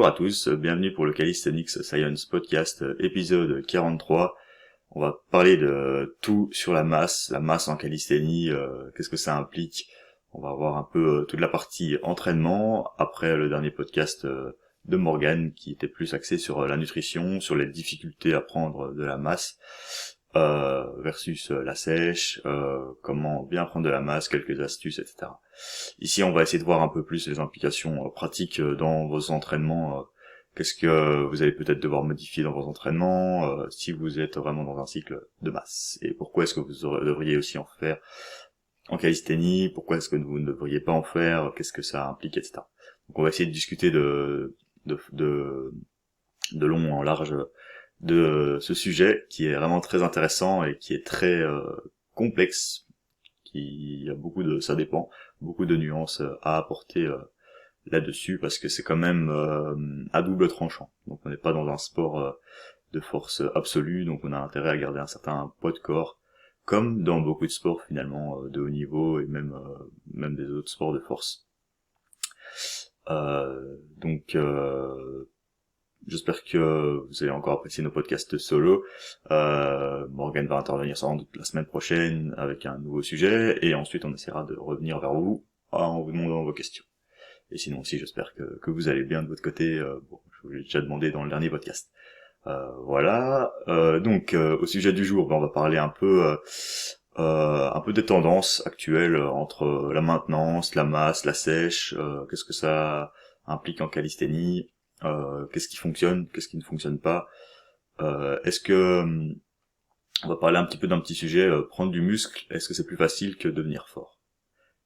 Bonjour à tous, bienvenue pour le Calisthenics Science Podcast épisode 43. On va parler de tout sur la masse en calisthénie, qu'est-ce que ça implique. On va voir un peu toute la partie entraînement, après le dernier podcast de Morgane qui était plus axé sur la nutrition, sur les difficultés à prendre de la masse versus la sèche, comment bien prendre de la masse, quelques astuces, etc. Ici, on va essayer de voir un peu plus les implications pratiques dans vos entraînements. Qu'est-ce que vous allez peut-être devoir modifier dans vos entraînements si vous êtes vraiment dans un cycle de masse. Et pourquoi est-ce que vous devriez aussi en faire en calisthénie, pourquoi est-ce que vous ne devriez pas en faire, qu'est-ce que ça implique, etc. Donc on va essayer de discuter de long en large de ce sujet qui est vraiment très intéressant et qui est très complexe, qui a ça dépend, beaucoup de nuances à apporter là-dessus, parce que c'est quand même à double tranchant. Donc on n'est pas dans un sport de force absolue, donc on a intérêt à garder un certain poids de corps, comme dans beaucoup de sports finalement de haut niveau et même des autres sports de force. Donc j'espère que vous allez encore apprécier nos podcasts solo. Morgane va intervenir sans doute la semaine prochaine avec un nouveau sujet, et ensuite on essaiera de revenir vers vous en vous demandant vos questions. Et sinon aussi j'espère que vous allez bien de votre côté. Je vous l'ai déjà demandé dans le dernier podcast. Voilà. Donc au sujet du jour, on va parler un peu des tendances actuelles entre la maintenance, la masse, la sèche. Qu'est-ce que ça implique en calisthénie, qu'est-ce qui fonctionne, qu'est-ce qui ne fonctionne pas. On va parler un petit peu d'un petit sujet, prendre du muscle, est-ce que c'est plus facile que devenir fort?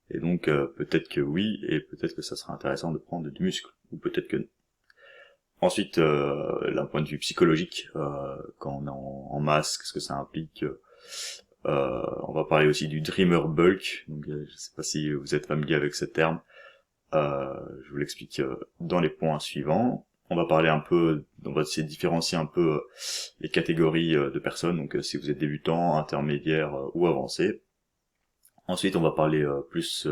Et donc peut-être que oui, et peut-être que ça sera intéressant de prendre du muscle, ou peut-être que non. Ensuite, d'un point de vue psychologique, quand on est en masse, qu'est-ce que ça implique? On va parler aussi du dreamer bulk, donc je sais pas si vous êtes familier avec ce terme. Je vous l'explique dans les points suivants. On va parler un peu, on va essayer de différencier un peu les catégories de personnes, donc si vous êtes débutant, intermédiaire ou avancé. Ensuite, on va parler plus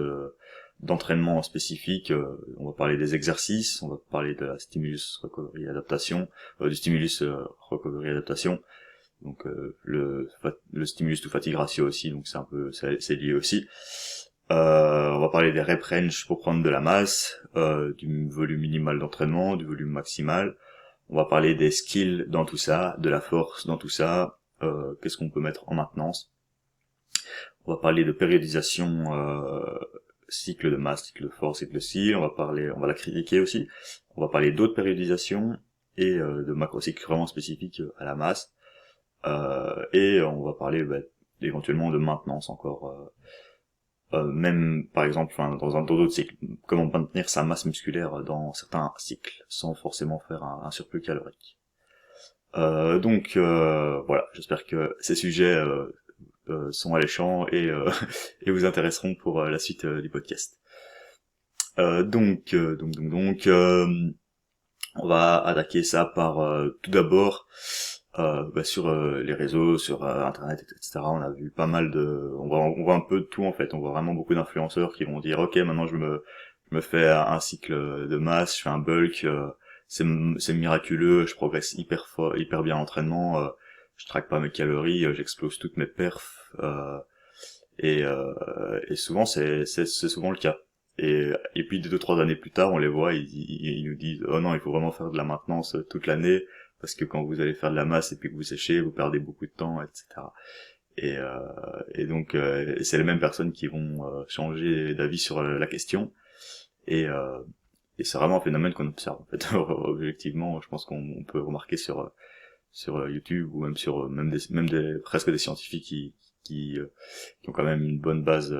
d'entraînement spécifique, on va parler des exercices, on va parler de la stimulus recovery adaptation, du stimulus recovery adaptation, donc le stimulus to fatigue ratio aussi, donc c'est lié aussi. On va parler des rep range pour prendre de la masse, du volume minimal d'entraînement, du volume maximal. On va parler des skills dans tout ça, de la force dans tout ça, qu'est-ce qu'on peut mettre en maintenance. On va parler de périodisation, cycle de masse, cycle de force, cycle de skill. On va la critiquer aussi. On va parler d'autres périodisations et de macrocycles vraiment spécifiques à la masse. Et on va parler éventuellement de maintenance encore. Même par exemple dans d'autres cycles, comment maintenir sa masse musculaire dans certains cycles sans forcément faire un surplus calorique. Donc voilà, j'espère que ces sujets sont alléchants et et vous intéresseront pour la suite du podcast. Donc on va attaquer ça par tout d'abord sur les réseaux, sur internet, etc. On a vu pas mal on voit un peu de tout en fait. On voit vraiment beaucoup d'influenceurs qui vont dire ok, maintenant je me fais un cycle de masse, je fais un bulk, c'est miraculeux, je progresse hyper bien en entraînement, je traque pas mes calories, j'explose toutes mes perfs, et souvent c'est souvent le cas. Et puis 2-3 années plus tard, on les voit, ils nous disent oh non, il faut vraiment faire de la maintenance toute l'année, parce que quand vous allez faire de la masse et puis que vous séchez, vous perdez beaucoup de temps, etc. Et donc c'est les mêmes personnes qui vont changer d'avis sur la question, et c'est vraiment un phénomène qu'on observe en fait. Objectivement, je pense qu'on peut remarquer sur YouTube, ou même sur presque des scientifiques qui ont quand même une bonne base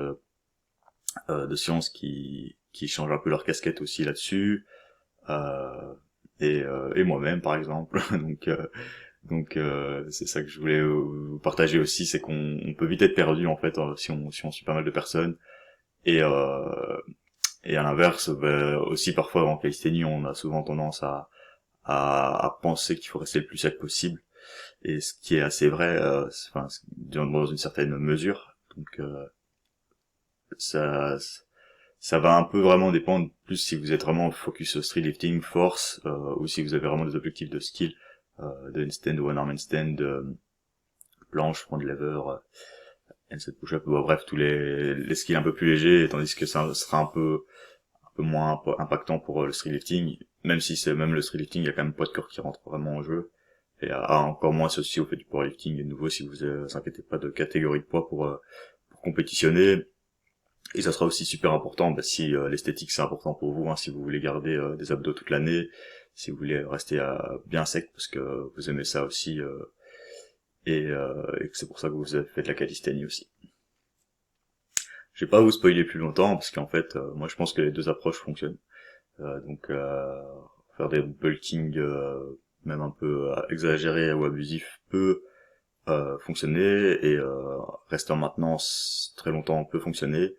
de sciences qui changent un peu leur casquette aussi là-dessus, et moi-même par exemple. Donc c'est ça que je voulais vous partager aussi, c'est qu'on peut vite être perdu en fait si on suit pas mal de personnes, et à l'inverse, aussi parfois en calisthénie on a souvent tendance à penser qu'il faut rester le plus sec possible, et ce qui est assez vrai, dans une certaine mesure. Donc ça Ça va un peu vraiment dépendre plus si vous êtes vraiment focus street lifting, force, ou si vous avez vraiment des objectifs de skill, de handstand ou one arm handstand, planche, front lever, handstand push-up, bref, tous les skills un peu plus légers, tandis que ça sera un peu moins impactant pour le street lifting, même si c'est même le street lifting, il y a quand même poids de corps qui rentre vraiment en jeu, et encore moins associé au fait du powerlifting. De nouveau, si vous inquiétez pas de catégorie de poids pour compétitionner. Et ça sera aussi super important si l'esthétique c'est important pour vous, hein, si vous voulez garder des abdos toute l'année, si vous voulez rester bien sec parce que vous aimez ça aussi, et que c'est pour ça que vous faites la calisthénie aussi. Je vais pas vous spoiler plus longtemps parce qu'en fait, moi je pense que les deux approches fonctionnent. Donc faire des bulking même un peu exagéré ou abusif peut fonctionner, et rester en maintenance très longtemps peut fonctionner,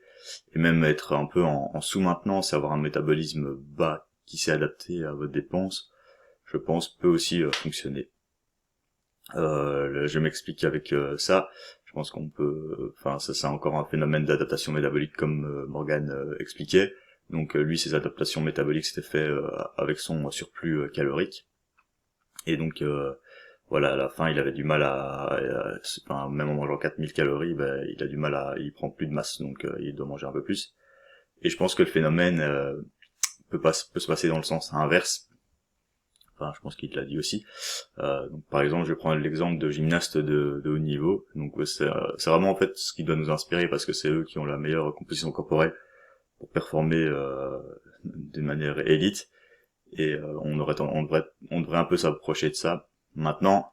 et même être un peu en sous-maintenance et avoir un métabolisme bas qui s'est adapté à votre dépense, je pense peut aussi fonctionner. Je m'explique avec ça. Je pense qu'on peut, enfin ça c'est encore un phénomène d'adaptation métabolique comme Morgan expliquait. Donc lui ses adaptations métaboliques c'était fait avec son surplus calorique, et donc voilà, à la fin il avait du mal enfin, même en mangeant 4000 calories, il a du mal il prend plus de masse, donc il doit manger un peu plus. Et je pense que le phénomène peut se passer dans le sens inverse. Enfin, je pense qu'il te l'a dit aussi. Donc, par exemple, je vais prendre l'exemple de gymnastes de haut niveau. Donc, c'est vraiment en fait ce qui doit nous inspirer, parce que c'est eux qui ont la meilleure composition corporelle pour performer d'une manière élite. Et on devrait un peu s'approcher de ça. Maintenant,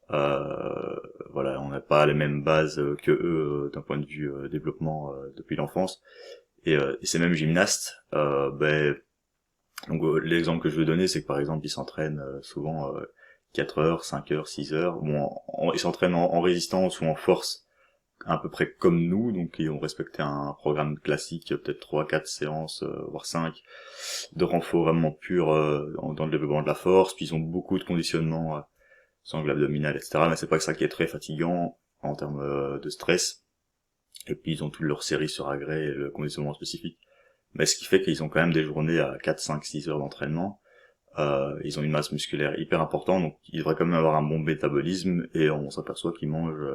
voilà, on n'a pas les mêmes bases que eux d'un point de vue développement depuis l'enfance. Et ces mêmes gymnastes, donc l'exemple que je veux donner, c'est que par exemple ils s'entraînent souvent 4 heures, 5 heures, 6 heures. Bon, ils s'entraînent en résistance ou en force à peu près comme nous, donc ils ont respecté un programme classique, peut-être 3, 4 séances, voire 5, de renfort vraiment pur dans le développement de la force. Puis ils ont beaucoup de conditionnement sangle abdominal, etc. Mais c'est pas que ça qui est très fatigant en termes de stress. Et puis ils ont toutes leurs séries sur agrès et le conditionnement spécifique. Mais ce qui fait qu'ils ont quand même des journées à 4, 5, 6 heures d'entraînement. Ils ont une masse musculaire hyper importante, donc ils devraient quand même avoir un bon métabolisme, et on s'aperçoit qu'ils mangent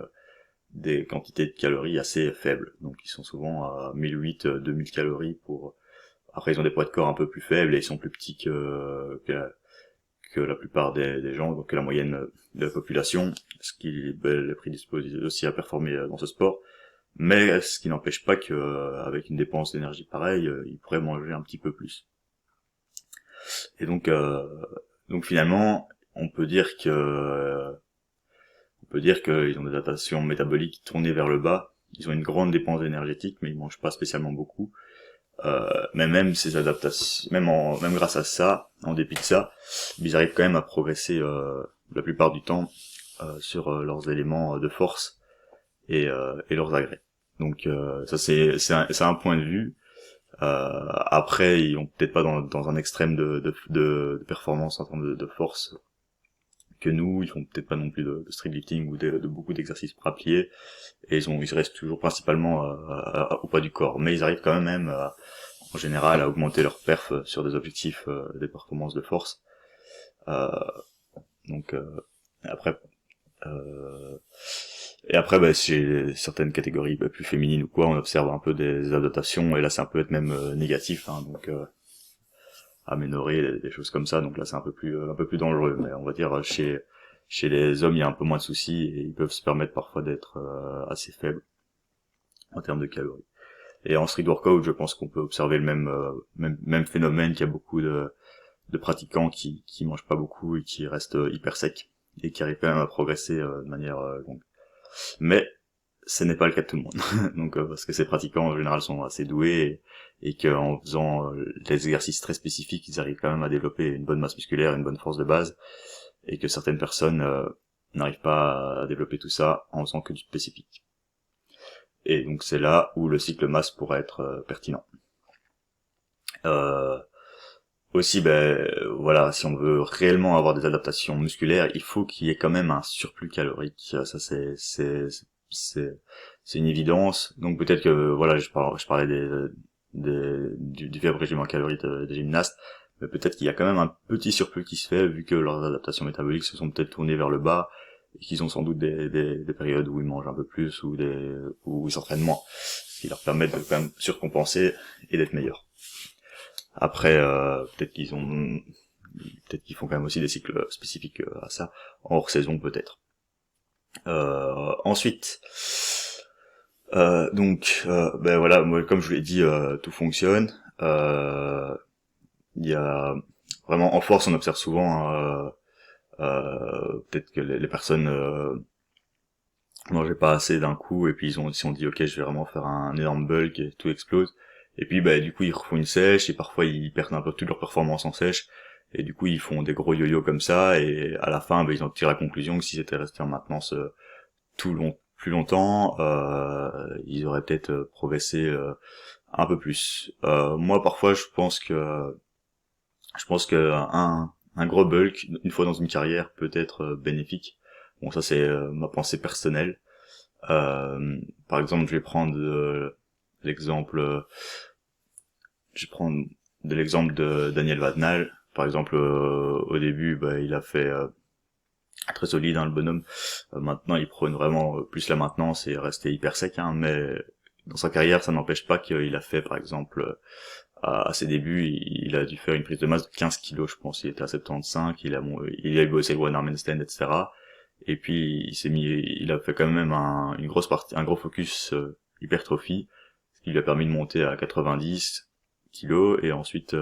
des quantités de calories assez faibles. Donc ils sont souvent à 1008, 2000 calories pour... Après ils ont des poids de corps un peu plus faibles, et ils sont plus petits que la plupart des gens, donc que la moyenne de la population, ce qui les prédispose aussi à performer dans ce sport. Mais ce qui n'empêche pas que avec une dépense d'énergie pareille, ils pourraient manger un petit peu plus. Et donc finalement, on peut dire qu'ils ont des adaptations métaboliques tournées vers le bas. Ils ont une grande dépense énergétique, mais ils mangent pas spécialement beaucoup. Mais même ces adaptations, même grâce à ça, en dépit de ça, ils arrivent quand même à progresser la plupart du temps sur leurs éléments de force et leurs agrès. Donc ça c'est un point de vue. Après ils ont peut-être pas dans un extrême de performance en termes de force que nous, ils font peut-être pas non plus de street lifting ou de beaucoup d'exercices bras pliés, et ils restent toujours principalement au poids du corps, mais ils arrivent quand même en général à augmenter leur perf sur des objectifs des performances de force. Donc après chez certaines catégories plus féminines ou quoi, on observe un peu des adaptations, et là ça peut être même négatif, hein, donc aménorrhée, des choses comme ça, donc là c'est un peu plus dangereux. Mais on va dire chez les hommes il y a un peu moins de soucis, et ils peuvent se permettre parfois d'être assez faibles en termes de calories. Et en street workout, je pense qu'on peut observer le même phénomène, qu'il y a beaucoup de pratiquants qui mangent pas beaucoup et qui restent hyper secs, et qui arrivent quand même à progresser de manière longue. Mais ce n'est pas le cas de tout le monde. Donc parce que ces pratiquants en général sont assez doués, et qu'en faisant des exercices très spécifiques, ils arrivent quand même à développer une bonne masse musculaire, une bonne force de base, et que certaines personnes n'arrivent pas à développer tout ça en faisant que du spécifique. Et donc c'est là où le cycle masse pourrait être pertinent. Aussi, voilà, si on veut réellement avoir des adaptations musculaires, il faut qu'il y ait quand même un surplus calorique. Ça c'est une évidence. Donc peut-être que voilà, je parlais du faible régime en calories des gymnastes, mais peut-être qu'il y a quand même un petit surplus qui se fait, vu que leurs adaptations métaboliques se sont peut-être tournées vers le bas, et qu'ils ont sans doute des périodes où ils mangent un peu plus, où ils s'entraînent moins, ce qui leur permet de quand même surcompenser et d'être meilleurs. Après, peut-être qu'ils font quand même aussi des cycles spécifiques à ça, hors saison peut-être. Ensuite, ben voilà, moi, comme je vous l'ai dit, tout fonctionne. Il y a vraiment en force, on observe souvent peut-être que les personnes mangeaient pas assez d'un coup, et puis ils se sont dit ok, je vais vraiment faire un énorme bulk et tout explose. Et puis bah du coup ils refont une sèche, et parfois ils perdent un peu toute leur performance en sèche, et du coup ils font des gros yo-yo comme ça, et à la fin bah, ils en tirent la conclusion que s'ils étaient restés en maintenance plus longtemps, ils auraient peut-être progressé un peu plus. Moi parfois je pense que un gros bulk une fois dans une carrière peut être bénéfique. Bon, ça c'est ma pensée personnelle. Par exemple, l'exemple je vais prendre de l'exemple de Daniel Vadnal. Par exemple, au début, bah, il a fait très solide, hein, le bonhomme. Maintenant, il prône vraiment plus la maintenance et rester hyper sec, hein, mais dans sa carrière, ça n'empêche pas qu'il a fait, par exemple, à ses débuts, il a dû faire une prise de masse de 15 kilos, je pense. Il était à 75, il a bossé le one arm handstand, etc. Et puis, il a fait quand même une grosse partie, un gros focus hypertrophie, ce qui lui a permis de monter à 90 kilos, et ensuite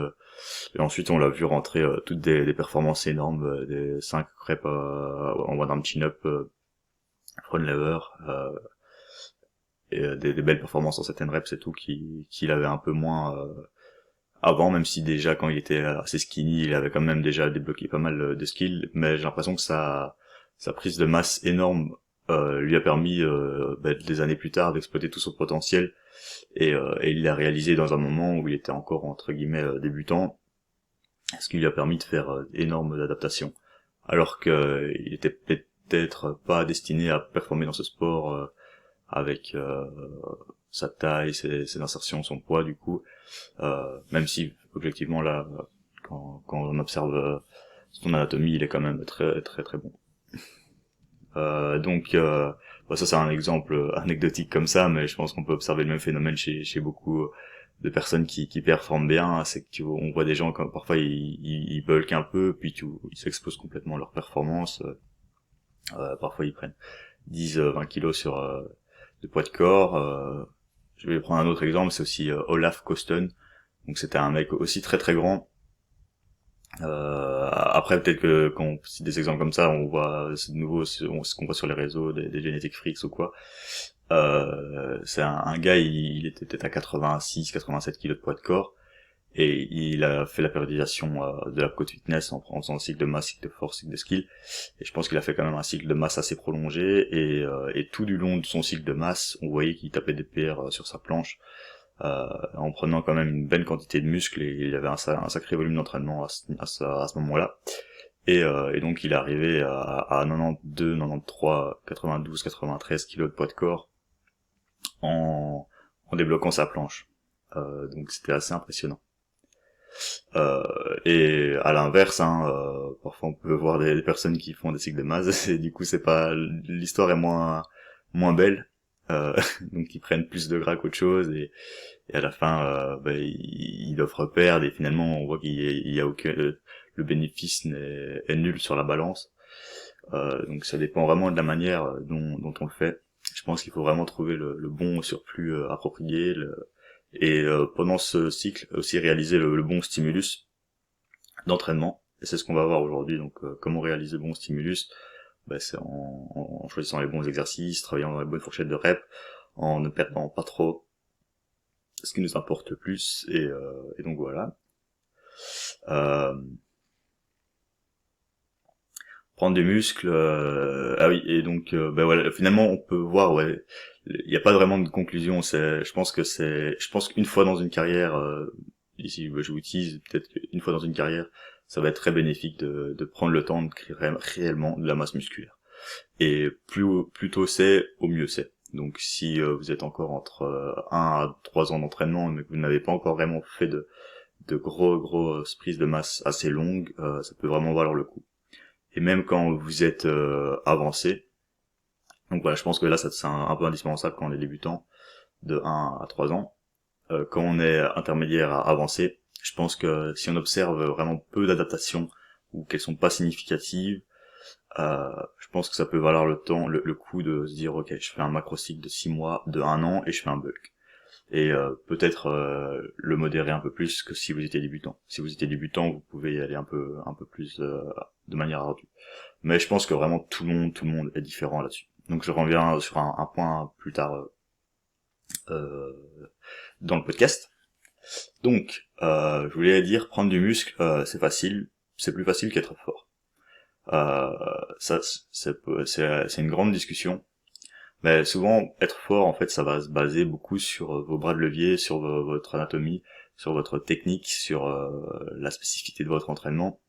on l'a vu rentrer toutes des performances énormes, des 5 reps en one arm chin-up, front lever, et des belles performances en certaines reps et tout, qu'il avait un peu moins avant, même si déjà quand il était assez skinny, il avait quand même déjà débloqué pas mal de skills, mais j'ai l'impression que sa prise de masse énorme lui a permis des années plus tard d'exploiter tout son potentiel, et il l'a réalisé dans un moment où il était encore entre guillemets débutant, ce qui lui a permis de faire énormes adaptations, alors que il était peut-être pas destiné à performer dans ce sport avec sa taille, ses insertions, son poids du coup, même si objectivement là, quand on observe son anatomie, il est quand même très très très bon. Ça c'est un exemple anecdotique comme ça, mais je pense qu'on peut observer le même phénomène chez beaucoup de personnes qui performent bien. C'est que on voit des gens quand parfois ils bulkent un peu, puis ils s'exposent complètement leur performance. Parfois ils prennent 10-20 kilos de poids de corps. Je vais prendre un autre exemple, c'est aussi Olaf Kosten. Donc c'était un mec aussi très très grand. Après peut-être que quand on cite des exemples comme ça, on voit c'est de nouveau ce qu'on voit sur les réseaux, des genetic freaks ou quoi. C'est un gars, il était peut-être à 86-87 kilos de poids de corps, et il a fait la périodisation de la côte fitness en faisant un cycle de masse, cycle de force, cycle de skill, et je pense qu'il a fait quand même un cycle de masse assez prolongé, et tout du long de son cycle de masse, on voyait qu'il tapait des PR sur sa planche, en prenant quand même une bonne quantité de muscles, et il avait un sacré volume d'entraînement à ce moment-là. Et donc il est arrivé à 92, 93, 92, 93 kilos de poids de corps en débloquant sa planche. Donc c'était assez impressionnant. Et à l'inverse, parfois on peut voir des personnes qui font des cycles de masse, et du coup l'histoire est moins belle. Donc ils prennent plus de gras qu'autre chose, et à la fin ils doivent reperdre, et finalement on voit qu'il y a aucun le bénéfice est nul sur la balance. Donc ça dépend vraiment de la manière dont on le fait. Je pense qu'il faut vraiment trouver le bon surplus approprié, et pendant ce cycle aussi réaliser le bon stimulus d'entraînement, et c'est ce qu'on va voir aujourd'hui. Donc comment réaliser le bon stimulus, c'est en choisissant les bons exercices, travaillant dans les bonnes fourchettes de reps, en ne perdant pas trop ce qui nous importe le plus, et donc voilà. Prendre du muscle, ah oui, et donc voilà, finalement on peut voir, ouais, il n'y a pas vraiment de conclusion. Je pense qu'une fois dans une carrière, ici je vous utilise peut-être qu'une fois dans une carrière, ça va être très bénéfique de prendre le temps de créer réellement de la masse musculaire. Et plus tôt c'est, au mieux c'est. Donc si vous êtes encore entre 1 à 3 ans d'entraînement, mais que vous n'avez pas encore vraiment fait de gros prises de masse assez longues, ça peut vraiment valoir le coup. Et même quand vous êtes avancé, donc voilà, je pense que là c'est un peu indispensable quand on est débutant, de 1 à 3 ans. Quand on est intermédiaire à avancé, je pense que si on observe vraiment peu d'adaptations ou qu'elles sont pas significatives, je pense que ça peut valoir le coup de se dire ok, je fais un macro cycle de 6 mois, de 1 an et je fais un bulk. Et peut-être le modérer un peu plus que si vous étiez débutant. Si vous étiez débutant, vous pouvez y aller un peu plus de manière ardue. Mais je pense que vraiment tout le monde est différent là-dessus. Donc je reviens sur un point plus tard euh, dans le podcast. Donc je voulais dire prendre du muscle, c'est facile, c'est plus facile qu'être fort. Ça c'est une grande discussion. Mais souvent, être fort, en fait, ça va se baser beaucoup sur vos bras de levier, sur votre anatomie, sur votre technique, sur la spécificité de votre entraînement.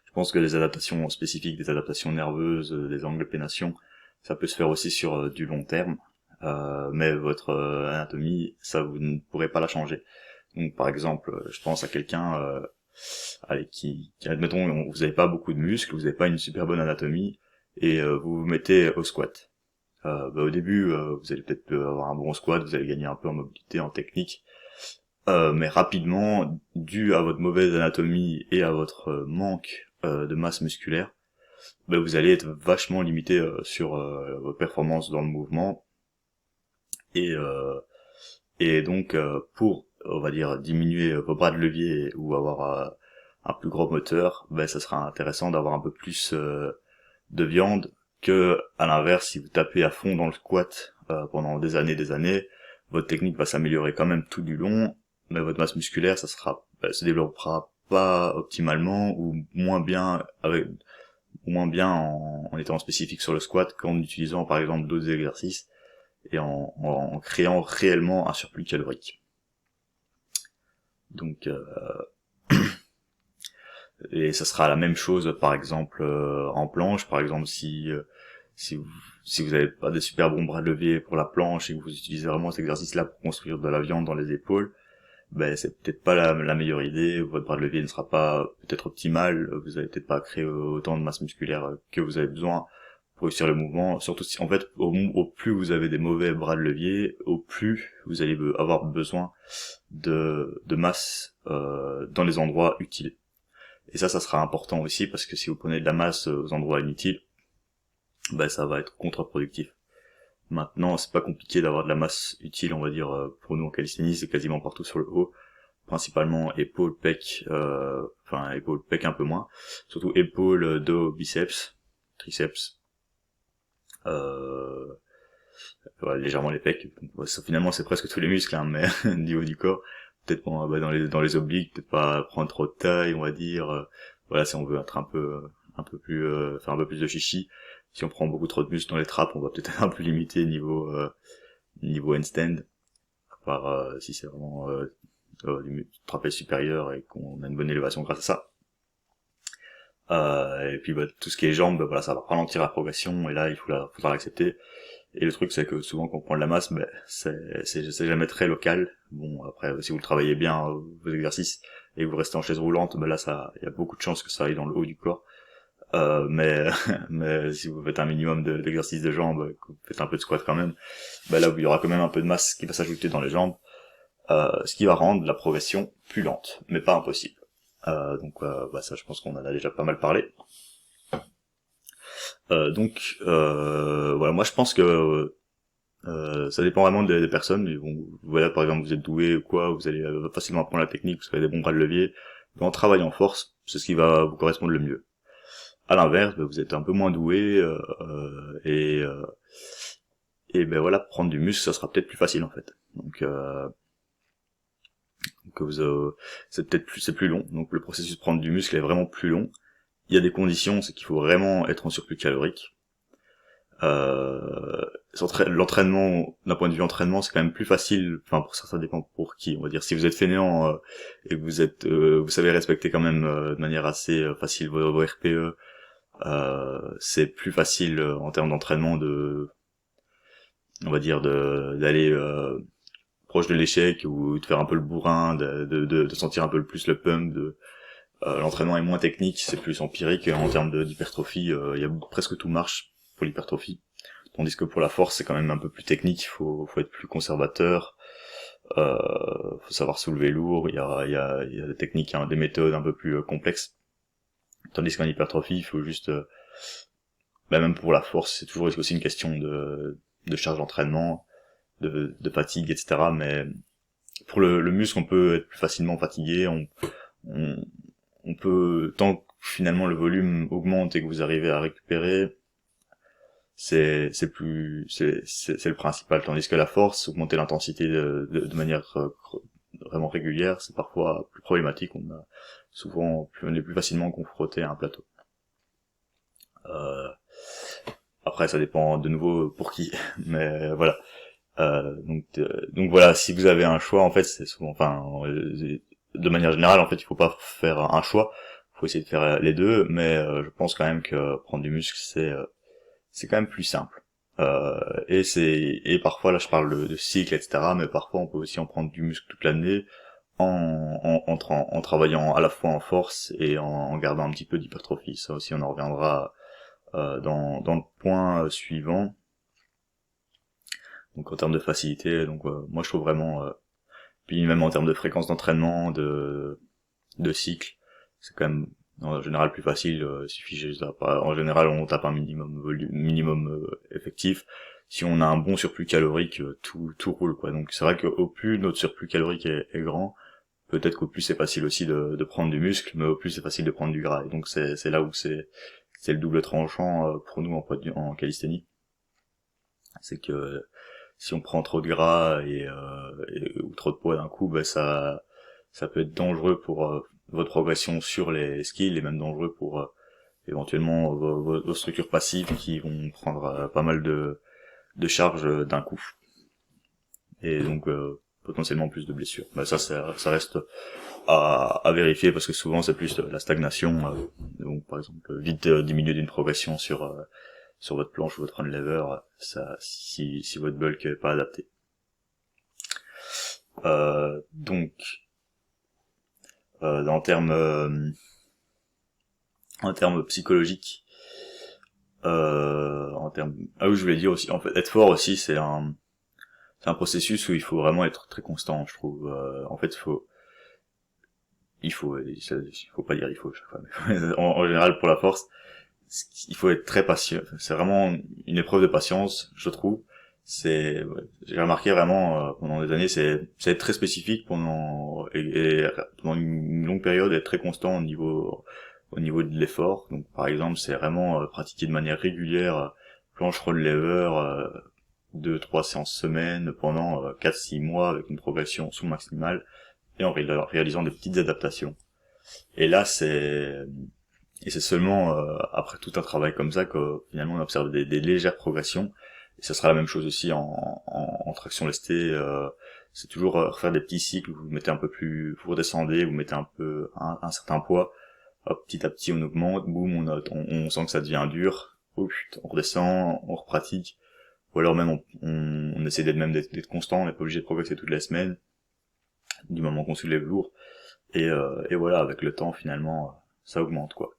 Je pense que des adaptations spécifiques, des adaptations nerveuses, des angles de pénation, ça peut se faire aussi sur du long terme. Mais votre anatomie, ça, vous ne pourrez pas la changer. Donc, par exemple, je pense à quelqu'un qui admettons, vous n'avez pas beaucoup de muscles, vous n'avez pas une super bonne anatomie, et vous vous mettez au squat. Au début, vous allez peut-être avoir un bon squat, vous allez gagner un peu en mobilité, en technique, mais rapidement, dû à votre mauvaise anatomie et à votre manque de masse musculaire, vous allez être vachement limité sur vos performances dans le mouvement, et donc pour, on va dire, diminuer vos bras de levier ou avoir un plus gros moteur, ça sera intéressant d'avoir un peu plus de viande, que à l'inverse, si vous tapez à fond dans le squat pendant des années, votre technique va s'améliorer quand même tout du long, mais votre masse musculaire se développera pas optimalement ou moins bien en étant spécifique sur le squat qu'en utilisant par exemple d'autres exercices et en créant réellement un surplus calorique. Donc et ça sera la même chose par exemple en planche. Par exemple, si vous avez pas des super bons bras de levier pour la planche et que vous utilisez vraiment cet exercice-là pour construire de la viande dans les épaules, c'est peut-être pas la meilleure idée. Votre bras de levier ne sera pas peut-être optimal, vous allez peut-être pas créer autant de masse musculaire que vous avez besoin pour réussir le mouvement. Surtout si, en fait, au plus vous avez des mauvais bras de levier, au plus vous allez avoir besoin de masse dans les endroits utiles. Et ça sera important aussi, parce que si vous prenez de la masse aux endroits inutiles, ça va être contre-productif. Maintenant, c'est pas compliqué d'avoir de la masse utile, on va dire, pour nous en calisthénie, c'est quasiment partout sur le haut, principalement épaules, pec, épaules, pec un peu moins, surtout épaules, dos, biceps, triceps, légèrement les pecs. Donc, finalement, c'est presque tous les muscles, hein, mais au niveau du corps, peut-être dans les obliques, peut-être pas prendre trop de taille, on va dire. Si on veut être un peu plus, faire un peu plus de chichi. Si on prend beaucoup trop de muscles dans les trappes, on va peut-être être un peu limité niveau handstand. À part si c'est vraiment du trapèze supérieur et qu'on a une bonne élévation grâce à ça. Et puis tout ce qui est jambes, ça va ralentir la progression et là il faudra l'accepter. Et le truc c'est que souvent quand on prend de la masse, c'est jamais très local. Bon après si vous le travaillez bien vos exercices et que vous restez en chaise roulante, là ça il y a beaucoup de chances que ça aille dans le haut du corps. Mais si vous faites un minimum d'exercices de jambes, que vous faites un peu de squat quand même, là où il y aura quand même un peu de masse qui va s'ajouter dans les jambes, ce qui va rendre la progression plus lente, mais pas impossible. Ça je pense qu'on en a déjà pas mal parlé. Moi je pense que ça dépend vraiment des personnes, mais bon, voilà, par exemple vous êtes doué ou quoi, vous allez facilement apprendre la technique, vous avez des bons bras de levier, mais en travaillant force, c'est ce qui va vous correspondre le mieux. À l'inverse, vous êtes un peu moins doué, prendre du muscle, ça sera peut-être plus facile en fait. C'est plus long, donc le processus de prendre du muscle est vraiment plus long. Il y a des conditions, c'est qu'il faut vraiment être en surplus calorique. L'entraînement, d'un point de vue entraînement, c'est quand même plus facile, pour ça dépend pour qui, on va dire. Si vous êtes fainéant et que vous savez respecter quand même de manière assez facile vos RPE, c'est plus facile en termes d'entraînement on va dire d'aller proche de l'échec ou de faire un peu le bourrin, de sentir un peu plus le pump. L'entraînement est moins technique, c'est plus empirique. En termes d'hypertrophie, il y a presque tout marche pour l'hypertrophie. Tandis que pour la force, c'est quand même un peu plus technique. Faut être plus conservateur. Faut savoir soulever lourd. Il y a des techniques, hein, des méthodes un peu plus complexes. Tandis qu'en hypertrophie, il faut juste, même pour la force, c'est toujours aussi une question de charge d'entraînement, de fatigue, etc. Mais pour le muscle, on peut être plus facilement fatigué. On, on peut, tant que finalement le volume augmente et que vous arrivez à récupérer, c'est le principal. Tandis que la force, augmenter l'intensité de manière vraiment régulière, c'est parfois plus problématique. On est plus facilement confronté à un plateau. Après, ça dépend de nouveau pour qui, mais voilà. Donc voilà, si vous avez un choix, en fait, c'est souvent, de manière générale, en fait, il faut pas faire un choix, faut essayer de faire les deux, mais je pense quand même que prendre du muscle, c'est quand même plus simple. Et parfois, là, je parle de cycle, etc., mais parfois, on peut aussi en prendre du muscle toute l'année en travaillant à la fois en force et en gardant un petit peu d'hypertrophie. Ça aussi, on en reviendra dans le point suivant. Donc en termes de facilité, donc moi je trouve vraiment, puis même en termes de fréquence d'entraînement, de cycle, c'est quand même en général plus facile. Il suffit juste en général on tape un minimum effectif. Si on a un bon surplus calorique, tout roule quoi. Donc c'est vrai qu'au plus notre surplus calorique est grand, peut-être qu'au plus c'est facile aussi de prendre du muscle, mais au plus c'est facile de prendre du gras. Et donc c'est là où c'est le double tranchant pour nous en calisthénie. C'est que si on prend trop de gras ou trop de poids d'un coup, ça peut être dangereux pour votre progression sur les skills et même dangereux pour éventuellement vos structures passives qui vont prendre pas mal de charges d'un coup. Et donc potentiellement plus de blessures. Ça reste à vérifier parce que souvent c'est plus la stagnation. Donc par exemple vite diminuer d'une progression sur votre planche ou votre run lever, si votre bulk est pas adapté. Donc en termes psychologiques, oui, je voulais dire aussi, en fait, être fort aussi, c'est un processus où il faut vraiment être très constant, je trouve. En fait, il faut pas dire il faut chaque fois, mais en général pour la force, il faut être très patient. C'est vraiment une épreuve de patience, je trouve. J'ai remarqué vraiment pendant des années, c'est être très spécifique pendant une longue période, être très constant au niveau de l'effort. Donc par exemple, c'est vraiment pratiquer de manière régulière planche roll lever 2-3 séances semaine pendant 4-6 mois avec une progression sous maximale et en réalisant des petites adaptations. Et là c'est seulement après tout un travail comme ça que finalement on observe des légères progressions. Et ça sera la même chose aussi en traction lestée. C'est toujours refaire des petits cycles où vous mettez un peu plus, vous redescendez, vous mettez un peu un certain poids. Hop, petit à petit on augmente, boum, on sent que ça devient dur. On redescend, on repratique. Ou alors même on essaie d'être constant, on n'est pas obligé de progresser toutes les semaines, du moment qu'on soulève lourd. Et voilà, avec le temps finalement, ça augmente quoi.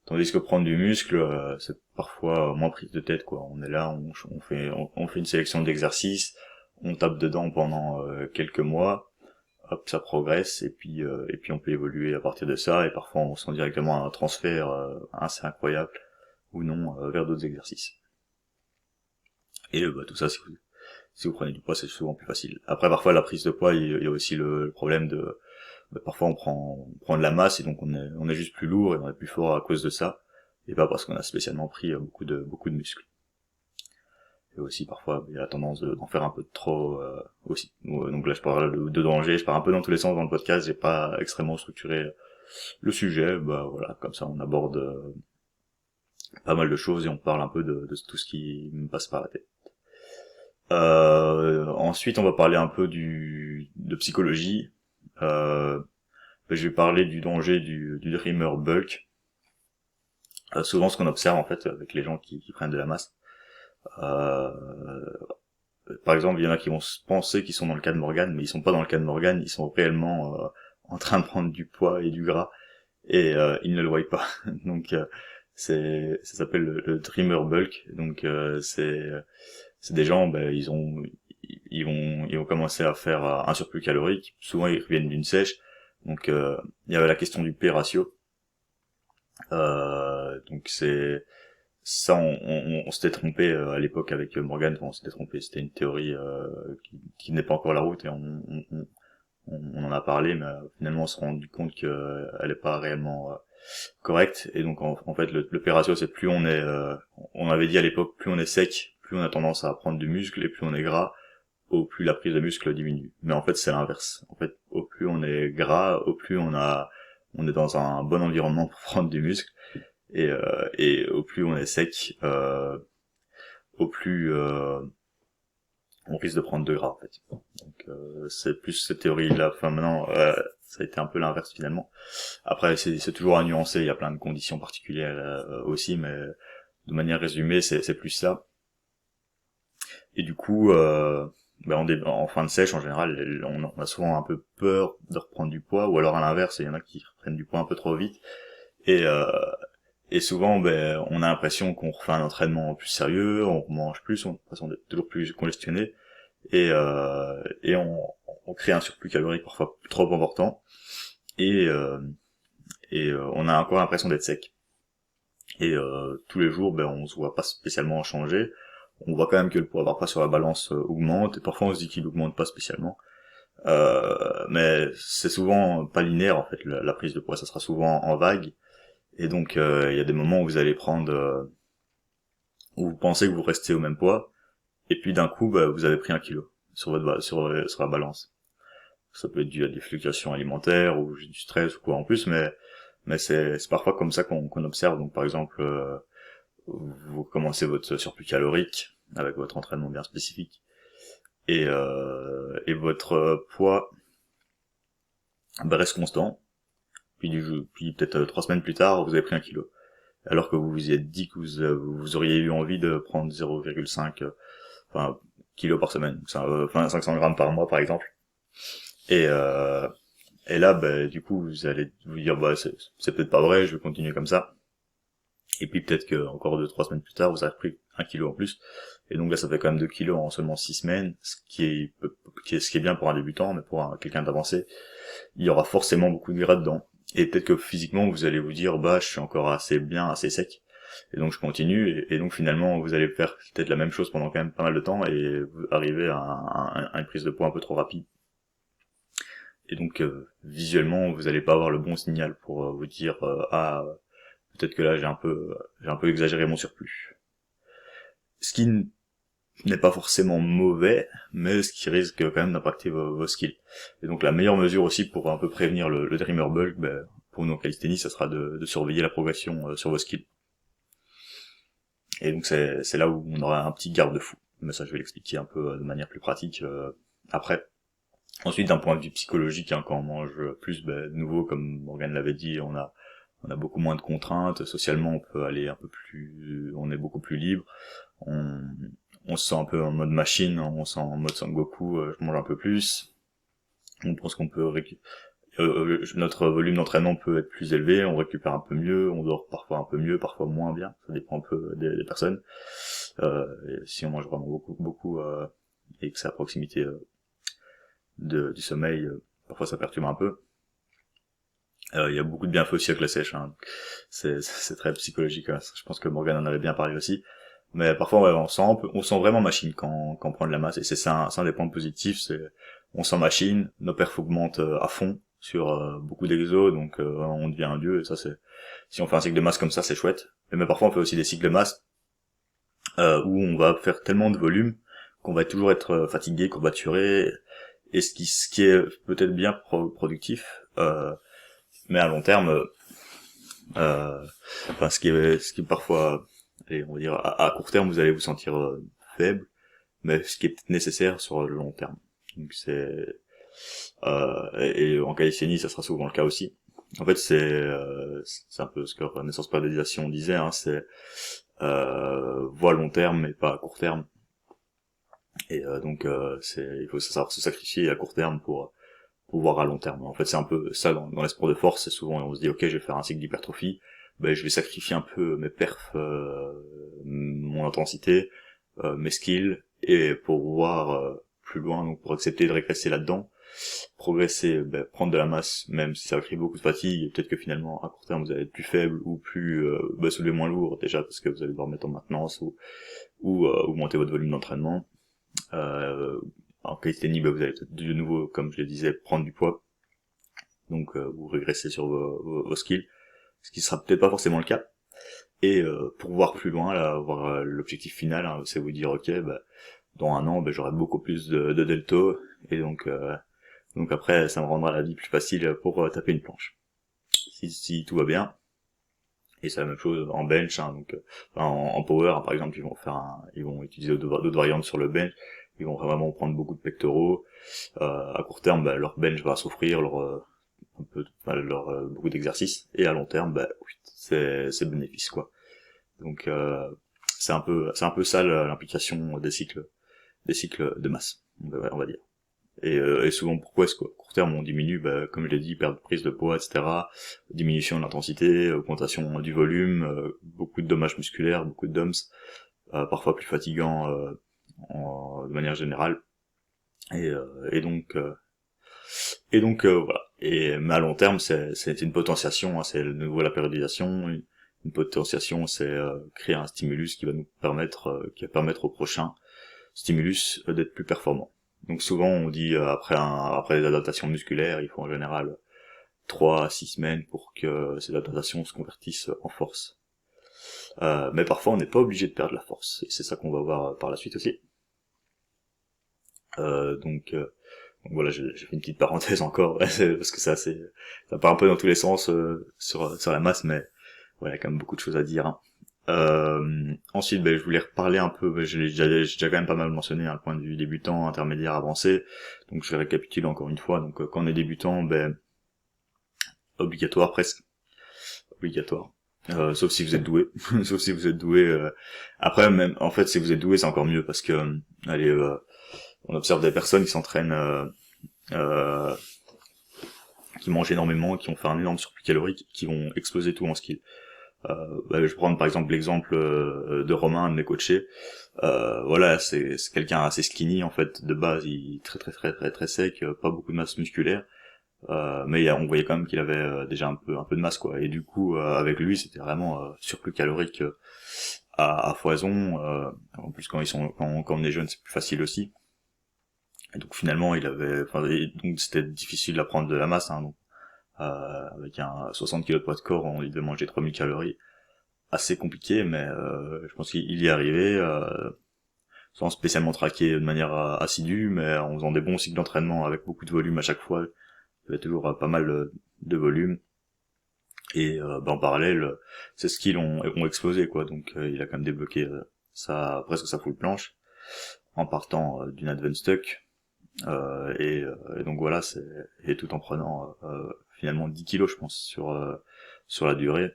Tandis que prendre du muscle, c'est parfois moins prise de tête quoi. On est là, on fait une sélection d'exercices, on tape dedans pendant quelques mois, hop ça progresse et puis on peut évoluer à partir de ça et parfois on sent directement un transfert assez incroyable ou non vers d'autres exercices. Et tout ça si vous prenez du poids c'est souvent plus facile. Après parfois la prise de poids il y a aussi le problème de parfois on prend de la masse et donc on est juste plus lourd et on est plus fort à cause de ça et pas parce qu'on a spécialement pris beaucoup de muscles. Et aussi parfois il y a la tendance d'en faire un peu de trop aussi. Donc là je parle de danger, je pars un peu dans tous les sens dans le podcast, j'ai pas extrêmement structuré le sujet, voilà, comme ça on aborde pas mal de choses et on parle un peu de tout ce qui me passe par la tête. Ensuite on va parler un peu de psychologie. Je vais parler du danger du dreamer bulk. Souvent ce qu'on observe en fait avec les gens qui prennent de la masse, par exemple, il y en a qui vont penser qu'ils sont dans le cas de Morgan, mais ils sont pas dans le cas de Morgan, ils sont réellement en train de prendre du poids et du gras, et ils ne le voient pas. Donc ça s'appelle le dreamer bulk. Donc c'est des gens, ben, ils vont commencer à faire un surplus calorique. Souvent ils reviennent d'une sèche. Donc il y avait la question du P-ratio. Donc c'est ça, on s'était trompé à l'époque avec Morgan. Enfin, on s'était trompé. C'était une théorie qui n'est pas encore la route, et on en a parlé, mais finalement on s'est rendu compte qu'elle n'est pas réellement correcte. Et donc en fait le P-ratio, c'est plus on est, on avait dit à l'époque, plus on est sec, plus on a tendance à prendre du muscle, et plus on est gras, au plus la prise de muscle diminue. Mais en fait c'est l'inverse. En fait, au plus on est gras, au plus on est dans un bon environnement pour prendre du muscle, et au plus on est sec, au plus on risque de prendre de gras en fait. Donc c'est plus cette théorie-là. Enfin maintenant, ça a été un peu l'inverse finalement. Après c'est toujours à nuancer. Il y a plein de conditions particulières aussi, mais de manière résumée, c'est plus ça. Et du coup, en fin de sèche, en général, on a souvent un peu peur de reprendre du poids, ou alors à l'inverse, il y en a qui reprennent du poids un peu trop vite. Et et souvent, on a l'impression qu'on refait un entraînement plus sérieux, on mange plus, on a l'impression d'être toujours plus congestionné, et on crée un surplus calorique parfois trop important, et on a encore l'impression d'être sec. Et tous les jours, on se voit pas spécialement changer. On voit quand même que le poids par sur la balance augmente, et parfois on se dit qu'il augmente pas spécialement. Mais c'est souvent pas linéaire en fait. La prise de poids, ça sera souvent en vague. Et donc il y a des moments où vous allez prendre, où vous pensez que vous restez au même poids, et puis d'un coup, vous avez pris 1 kilo sur la balance. Ça peut être dû à des fluctuations alimentaires ou du stress ou quoi en plus, mais c'est parfois comme ça qu'on observe. Donc par exemple, vous commencez votre surplus calorique avec votre entraînement bien spécifique, et votre poids reste constant. Puis peut-être 3 semaines plus tard, vous avez pris 1 kilo. Alors que vous vous y êtes dit que vous auriez eu envie de prendre 0,5 kilos par semaine. Enfin 500 grammes par mois par exemple. Et là, du coup, vous allez vous dire, c'est peut-être pas vrai, je vais continuer comme ça. Et puis peut-être que encore 2-3 semaines plus tard, vous avez pris 1 kilo en plus. Et donc là, ça fait quand même 2 kilos en seulement 6 semaines, ce qui est bien pour un débutant, mais pour quelqu'un d'avancé, il y aura forcément beaucoup de gras dedans. Et peut-être que physiquement, vous allez vous dire, je suis encore assez bien, assez sec, et donc je continue, et donc finalement, vous allez faire peut-être la même chose pendant quand même pas mal de temps, et vous arrivez à une prise de poids un peu trop rapide. Et donc, visuellement, vous allez pas avoir le bon signal pour vous dire, peut-être que là, j'ai un peu exagéré mon surplus. Ce qui n'est pas forcément mauvais, mais ce qui risque quand même d'impacter vos skills. Et donc la meilleure mesure aussi pour un peu prévenir le dreamer bulk, pour nous en calisthénie, ça sera de surveiller la progression sur vos skills. Et donc c'est là où on aura un petit garde-fou. Mais ça je vais l'expliquer un peu de manière plus pratique après. Ensuite d'un point de vue psychologique, quand on mange plus, de nouveau comme Morgan l'avait dit, on a beaucoup moins de contraintes, socialement on peut aller un peu plus, on est beaucoup plus libre, on se sent un peu en mode machine, on se sent en mode Sangoku, je mange un peu plus, on pense qu'on peut notre volume d'entraînement peut être plus élevé, on récupère un peu mieux, on dort parfois un peu mieux, parfois moins bien, ça dépend un peu des personnes. Si on mange vraiment beaucoup et que c'est à proximité du sommeil, parfois ça perturbe un peu. Il y a beaucoup de bienfaits aussi avec la sèche, hein. C'est très psychologique, hein. Je pense que Morgan en avait bien parlé aussi. Mais parfois, on sent vraiment machine quand on prend de la masse, et c'est un des points positifs, on sent machine, nos perfs augmentent à fond sur beaucoup d'exos, donc on devient un dieu, et ça si on fait un cycle de masse comme ça, c'est chouette. Mais parfois, on fait aussi des cycles de masse où on va faire tellement de volume qu'on va toujours être fatigué, courbaturé, et ce qui est peut-être bien productif, mais à long terme, ce qui est parfois, allez, on va dire, à court terme, vous allez vous sentir faible, mais ce qui est peut-être nécessaire sur le long terme. Donc et en calisthénie, ça sera souvent le cas aussi. En fait, c'est un peu ce que Renaissance Périodisation disait, hein, c'est voie long terme, mais pas à court terme. Et donc il faut savoir se sacrifier à court terme pour voir à long terme. En fait, c'est un peu ça dans les sports de force, c'est souvent on se dit ok, je vais faire un cycle d'hypertrophie, ben je vais sacrifier un peu mes perfs, mon intensité, mes skills, et pour voir plus loin, donc pour accepter de régresser là-dedans, progresser, ben, prendre de la masse, même si ça crée beaucoup de fatigue, et peut-être que finalement à court terme vous allez être plus faible ou plus soulever moins lourd déjà parce que vous allez devoir mettre en maintenance ou augmenter votre volume d'entraînement. En qualité de vous allez peut-être de nouveau, comme je le disais, prendre du poids, donc vous régressez sur vos skills, ce qui sera peut-être pas forcément le cas. Et pour voir plus loin, là, voir l'objectif final, hein, c'est vous dire ok, bah, dans un an, bah, j'aurai beaucoup plus de delta, et donc après, ça me rendra la vie plus facile pour taper une planche. Si tout va bien. Et c'est la même chose en bench, hein, donc en power, hein, par exemple, ils vont utiliser d'autres variantes sur le bench. Ils vont vraiment prendre beaucoup de pectoraux. À court terme, bah, leur bench va souffrir, beaucoup d'exercices. Et à long terme, bah, oui, c'est bénéfice, quoi. Donc c'est un peu ça l'implication des cycles de masse, on va dire. Et souvent, pourquoi est-ce qu'à court terme on diminue, bah, comme je l'ai dit, perte de prise de poids, etc., diminution de l'intensité, augmentation du volume, beaucoup de dommages musculaires, beaucoup de DOMS, parfois plus fatigants de manière générale, et donc voilà. Mais à long terme, c'est une potentiation, hein, c'est de nouveau la périodisation. Une potentiation, c'est créer un stimulus qui va qui va permettre au prochain stimulus d'être plus performant. Donc souvent on dit après les adaptations musculaires, il faut en général 3 à 6 semaines pour que ces adaptations se convertissent en force. Mais parfois on n'est pas obligé de perdre la force, et c'est ça qu'on va voir par la suite aussi. Donc voilà, j'ai fait une petite parenthèse encore, parce que ça part un peu dans tous les sens sur la masse, mais voilà, il y a quand même beaucoup de choses à dire, hein. Ensuite, je voulais reparler un peu, j'ai déjà quand même pas mal mentionné, hein, le point de vue débutant, intermédiaire, avancé, donc je vais récapituler encore une fois. Donc quand on est débutant, obligatoire presque, obligatoire. Sauf si vous êtes doué, sauf si vous êtes doué. Après, même en fait, si vous êtes doué, c'est encore mieux parce que, on observe des personnes qui s'entraînent, qui mangent énormément, qui ont fait un énorme surplus calorique, qui vont exploser tout en skill. Je vais prendre par exemple l'exemple de Romain, de mes coachés. Voilà, c'est quelqu'un assez skinny en fait de base, il est très sec, pas beaucoup de masse musculaire, mais on voyait quand même qu'il avait déjà un peu de masse, quoi. Et du coup, avec lui, c'était vraiment surplus calorique à foison. En plus, quand on est jeune, c'est plus facile aussi. Et donc finalement, donc c'était difficile d'apprendre de la masse, hein, donc avec un 60 kg de poids de corps, on lui devait manger 3000 calories. Assez compliqué, mais je pense qu'il y est arrivé, sans spécialement traquer de manière assidue, mais en faisant des bons cycles d'entraînement avec beaucoup de volume à chaque fois. Il y avait toujours pas mal de volume. Et en parallèle, ses skills ont explosé, quoi. Donc il a quand même débloqué presque sa full planche en partant d'une advanced tuck. Et donc voilà, et tout en prenant finalement 10 kilos, je pense, sur la durée.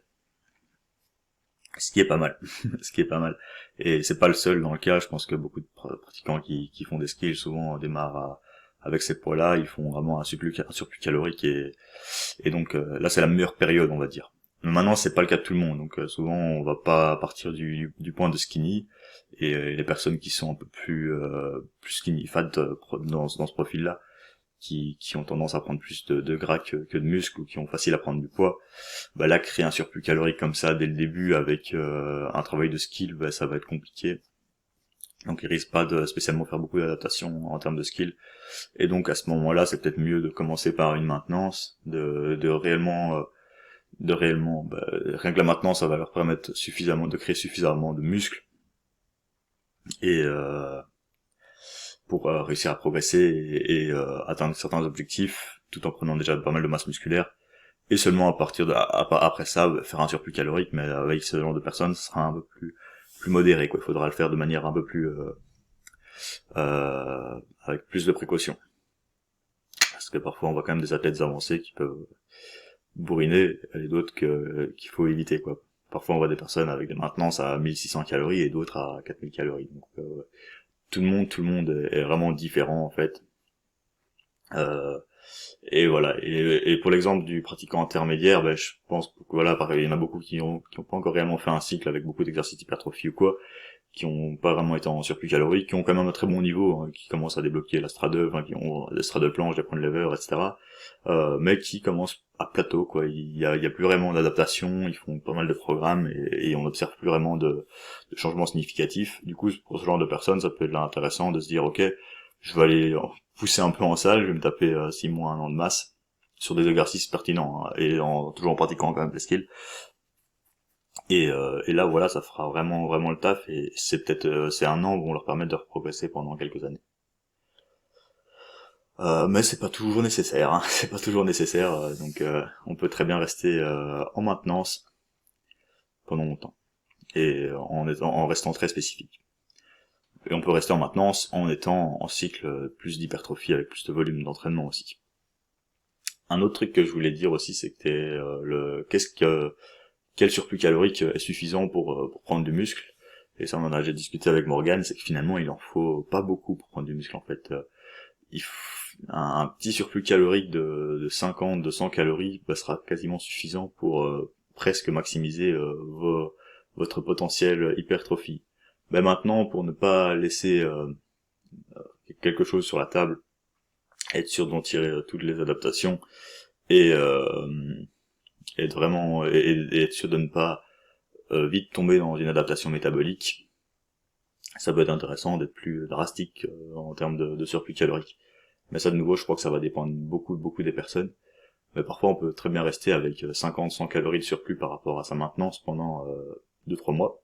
Ce qui est pas mal. Ce qui est pas mal. Et c'est pas le seul dans le cas, je pense que beaucoup de pratiquants qui font des skills souvent démarrent avec ces poids-là, ils font vraiment un surplus calorique, et donc là c'est la meilleure période, on va dire. Maintenant c'est pas le cas de tout le monde, donc souvent on va pas partir du point de skinny, et les personnes qui sont un peu plus skinny fat dans ce profil-là, qui ont tendance à prendre plus de gras que de muscles, ou qui ont facile à prendre du poids, là créer un surplus calorique comme ça dès le début avec un travail de skill, ça va être compliqué. Donc il risque pas de spécialement faire beaucoup d'adaptation en termes de skill. Et donc à ce moment-là, c'est peut-être mieux de commencer par une maintenance, de réellement rien que la maintenance, ça va leur permettre de créer suffisamment de muscles, et pour réussir à progresser et atteindre certains objectifs, tout en prenant déjà pas mal de masse musculaire. Et seulement après ça, faire un surplus calorique, mais avec ce genre de personnes, ce sera un peu plus modéré, quoi. Il faudra le faire de manière un peu plus avec plus de précaution. Parce que parfois on voit quand même des athlètes avancés qui peuvent bourriner, et d'autres qu'il faut éviter, quoi. Parfois on voit des personnes avec des maintenances à 1600 calories et d'autres à 4000 calories. Donc tout le monde est vraiment différent en fait. Et voilà. Et pour l'exemple du pratiquant intermédiaire, ben, je pense que voilà, pareil, il y en a beaucoup qui ont pas encore réellement fait un cycle avec beaucoup d'exercices d'hypertrophie ou quoi, qui ont pas vraiment été en surplus calorique, qui ont quand même un très bon niveau, hein, qui commencent à débloquer la strade, enfin, qui ont la strade planche, les points de lever, etc. Mais qui commencent à plateau, quoi. Il y a plus vraiment d'adaptation, ils font pas mal de programmes et on n'observe plus vraiment de changements significatifs. Du coup, pour ce genre de personnes, ça peut être là intéressant de se dire, ok, je vais aller pousser un peu en salle, je vais me taper 6 mois, 1 an de masse sur des exercices pertinents, hein, et toujours en pratiquant quand même les skills. Et là voilà, ça fera vraiment le taf, et c'est peut-être c'est un an où on leur permet de progresser pendant quelques années. Mais c'est pas toujours nécessaire, hein. C'est pas toujours nécessaire, donc on peut très bien rester en maintenance pendant longtemps, et en restant très spécifique. Et on peut rester en maintenance en étant en cycle plus d'hypertrophie avec plus de volume d'entraînement aussi. Un autre truc que je voulais dire aussi, c'était quel surplus calorique est suffisant pour prendre du muscle. Et ça, on en a déjà discuté avec Morgan, c'est que finalement, il en faut pas beaucoup pour prendre du muscle, en fait. Un petit surplus calorique de 50, 200 calories sera quasiment suffisant pour presque maximiser votre potentiel hypertrophie. Ben maintenant, pour ne pas laisser quelque chose sur la table, être sûr d'en tirer toutes les adaptations, et être sûr de ne pas vite tomber dans une adaptation métabolique, ça peut être intéressant d'être plus drastique en termes de surplus calorique. Mais ça, de nouveau, je crois que ça va dépendre beaucoup des personnes. Mais parfois, on peut très bien rester avec 50-100 calories de surplus par rapport à sa maintenance pendant 2-3 mois,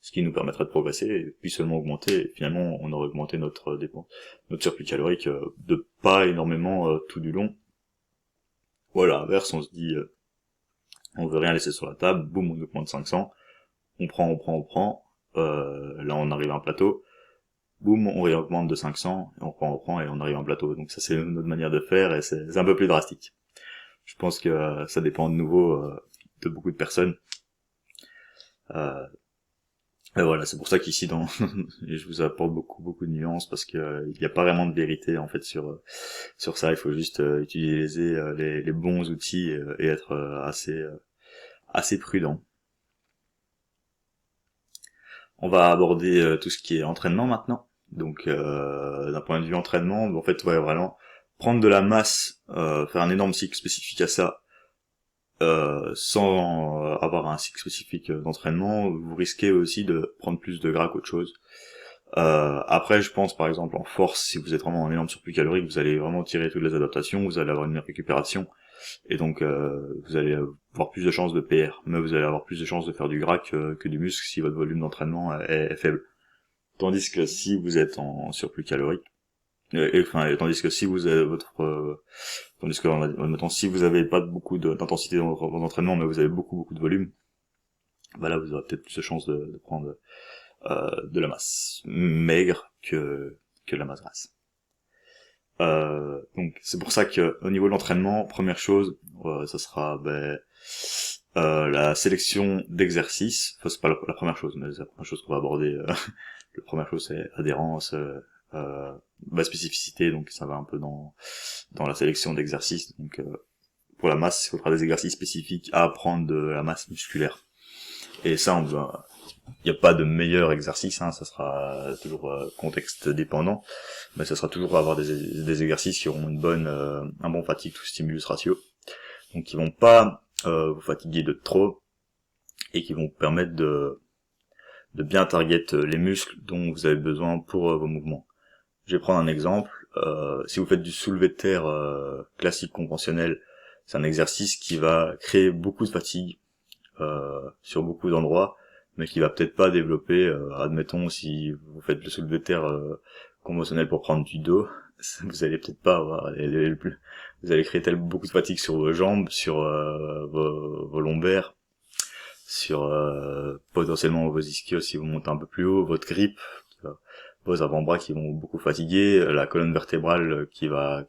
ce qui nous permettrait de progresser et puis seulement augmenter. Et finalement, on aurait augmenté notre surplus calorique de pas énormément tout du long. Ou à l'inverse, on se dit, on veut rien laisser sur la table, boum, on augmente 500, on prend, là on arrive à un plateau, boum, on réaugmente de 500, et on prend, et on arrive à un plateau. Donc ça, c'est notre manière de faire, et c'est un peu plus drastique. Je pense que ça dépend de nouveau de beaucoup de personnes. Et voilà, c'est pour ça qu'ici, je vous apporte beaucoup de nuances, parce que il n'y a pas vraiment de vérité en fait sur ça. Il faut juste utiliser les bons outils et être assez prudent. On va aborder tout ce qui est entraînement maintenant. Donc d'un point de vue entraînement, en fait, ouais, vraiment prendre de la masse, faire un énorme cycle spécifique à ça, sans avoir un cycle spécifique d'entraînement, vous risquez aussi de prendre plus de gras qu'autre chose. Après, je pense par exemple en force, si vous êtes vraiment en énorme surplus calorique, vous allez vraiment tirer toutes les adaptations, vous allez avoir une meilleure récupération, et donc vous allez avoir plus de chances de PR, mais vous allez avoir plus de chances de faire du gras que du muscle si votre volume d'entraînement est faible. Tandis que si vous êtes en surplus calorique, tandis que si vous avez tandis que maintenant si vous avez pas beaucoup d'intensité dans votre entraînement, mais vous avez beaucoup de volume, bah là vous aurez peut-être plus de chances de prendre de la masse maigre que de la masse grasse. Donc c'est pour ça que au niveau de l'entraînement, première chose, ça sera la sélection d'exercices. Enfin, c'est pas la première chose, mais c'est la première chose qu'on va aborder. La première chose, c'est adhérence, spécificité, donc ça va un peu dans la sélection d'exercices. Donc pour la masse, il faudra des exercices spécifiques à prendre de la masse musculaire. Et ça, il n'y a pas de meilleur exercice, hein, ça sera toujours contexte dépendant, mais ça sera toujours avoir des exercices qui auront un bon fatigue to stimulus ratio, donc qui vont pas vous fatiguer de trop, et qui vont vous permettre de bien target les muscles dont vous avez besoin pour vos mouvements. Je vais prendre un exemple. Si vous faites du soulevé de terre classique conventionnel, c'est un exercice qui va créer beaucoup de fatigue sur beaucoup d'endroits, mais qui va peut-être pas développer, admettons, si vous faites le soulevé de terre conventionnel pour prendre du dos, vous allez peut-être pas avoir vous allez créer beaucoup de fatigue sur vos jambes, sur vos lombaires, sur potentiellement vos ischios si vous montez un peu plus haut, votre grippe, vos avant-bras qui vont beaucoup fatiguer, la colonne vertébrale qui va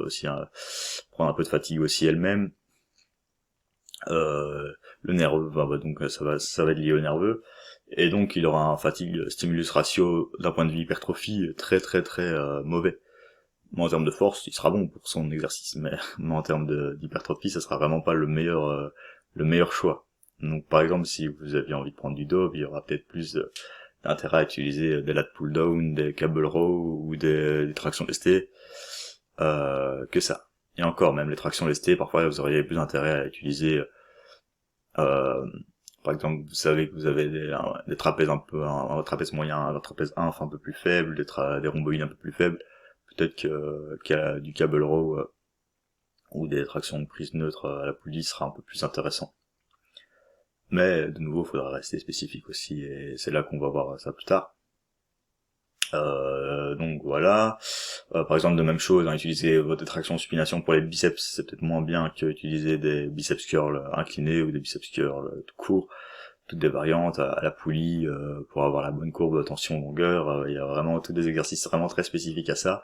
aussi prendre un peu de fatigue aussi elle-même. Le nerveux, donc ça va être lié au nerveux, et donc il aura un fatigue stimulus ratio d'un point de vue hypertrophie très très très mauvais. Mais en termes de force, il sera bon pour son exercice, mais en termes d'hypertrophie, ça sera vraiment pas le meilleur choix. Donc par exemple, si vous aviez envie de prendre du dos, il y aura peut-être plus d'intérêt à utiliser des lat pull down, des cable row ou des tractions lestées que ça. Et encore, même les tractions lestées, parfois vous auriez plus intérêt à utiliser euh, par exemple, vous savez que vous avez des trapèzes un trapèze moyen, un trapèze inf un peu plus faible, des rhomboïdes un peu plus faibles. Peut-être qu'il y a du cable row ou des tractions de prise neutre à la poulie sera un peu plus intéressant. Mais de nouveau, il faudra rester spécifique aussi, et c'est là qu'on va voir ça plus tard. Donc voilà. Par exemple, de même chose, utiliser votre traction supination pour les biceps, c'est peut-être moins bien que utiliser des biceps curls inclinés ou des biceps curls tout courts. Toutes des variantes à la poulie pour avoir la bonne courbe tension longueur. Il y a vraiment tous des exercices vraiment très spécifiques à ça.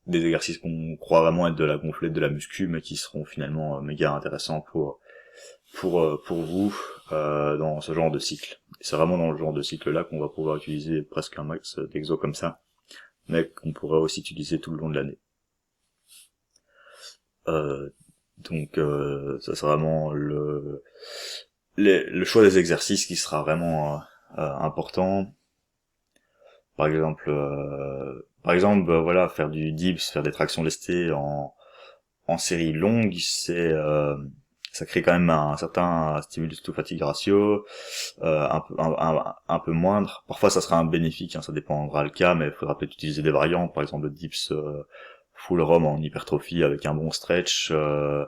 Des exercices qu'on croit vraiment être de la gonflette de la muscu, mais qui seront finalement méga intéressants pour vous dans ce genre de cycle. Et c'est vraiment dans le genre de cycle là qu'on va pouvoir utiliser presque un max d'exos comme ça, mais qu'on pourrait aussi utiliser tout le long de l'année. Donc ça c'est vraiment le choix des exercices qui sera vraiment important. Par exemple, voilà, faire du dips, faire des tractions lestées en série longue, ça crée quand même un certain stimulus to fatigue ratio, un peu moindre. Parfois, ça sera un bénéfique, ça dépendra le cas, mais il faudra peut-être utiliser des variantes, par exemple le dips full ROM en hypertrophie avec un bon stretch, euh,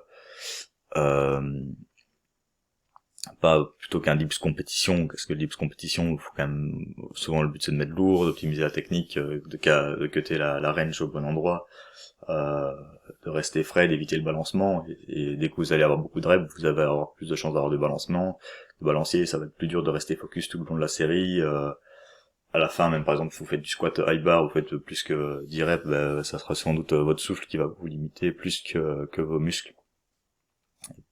pas plutôt qu'un dips compétition, parce que le dips compétition, il faut quand même, souvent le but c'est de mettre lourd, d'optimiser la technique, de cutter la range au bon endroit, de rester frais, d'éviter le balancement, et dès que vous allez avoir beaucoup de reps, vous allez avoir plus de chances d'avoir du balancement, de balancier, ça va être plus dur de rester focus tout le long de la série, à la fin, même par exemple, si vous faites du squat high bar, vous faites plus que 10 reps, ça sera sans doute votre souffle qui va vous limiter plus que vos muscles.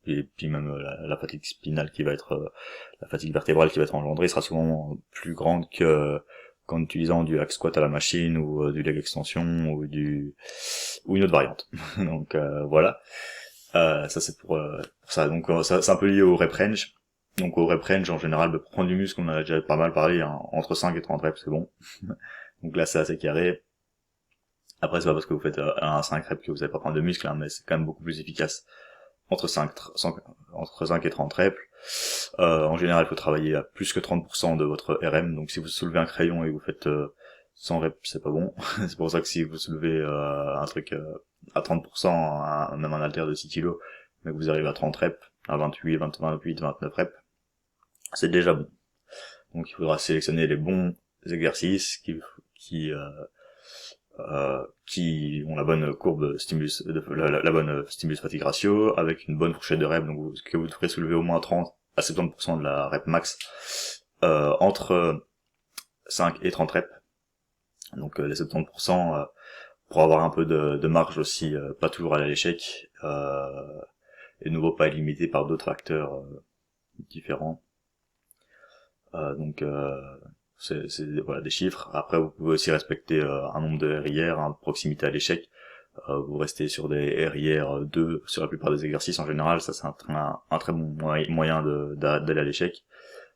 Et puis même la fatigue spinale qui va être la fatigue vertébrale qui va être engendrée sera souvent plus grande que qu'en utilisant du hack squat à la machine ou du leg extension ou une autre variante. Donc voilà, ça c'est pour ça. Donc ça c'est un peu lié au rep range. Donc au rep range en général, pour prendre du muscle, on a déjà pas mal parlé, entre 5 et 30 reps c'est bon. Donc là c'est assez carré. Après c'est pas parce que vous faites un 5 reps que vous allez pas prendre de muscle, mais c'est quand même beaucoup plus efficace. Entre 5 et 30 reps. En général, il faut travailler à plus que 30% de votre RM, donc si vous soulevez un crayon et vous faites 100 reps, c'est pas bon. C'est pour ça que si vous soulevez un truc à 30%, même un haltère de 6 kg, mais que vous arrivez à 30 reps, à 28, 29 reps, c'est déjà bon. Donc il faudra sélectionner les bons exercices qui ont la bonne courbe stimulus, la bonne stimulus fatigue ratio, avec une bonne fourchette de reps, donc que vous devrez soulever au moins 30 à 70% de la rep max, entre 5 et 30 reps. Donc les 70%, pour avoir un peu de marge aussi, pas toujours aller à l'échec, et de nouveau pas être limité par d'autres facteurs différents. Donc c'est voilà des chiffres. Après vous pouvez aussi respecter un nombre de RIR, proximité à l'échec. Vous restez sur des RIR 2 sur la plupart des exercices en général, ça c'est un très bon moyen d'aller à l'échec.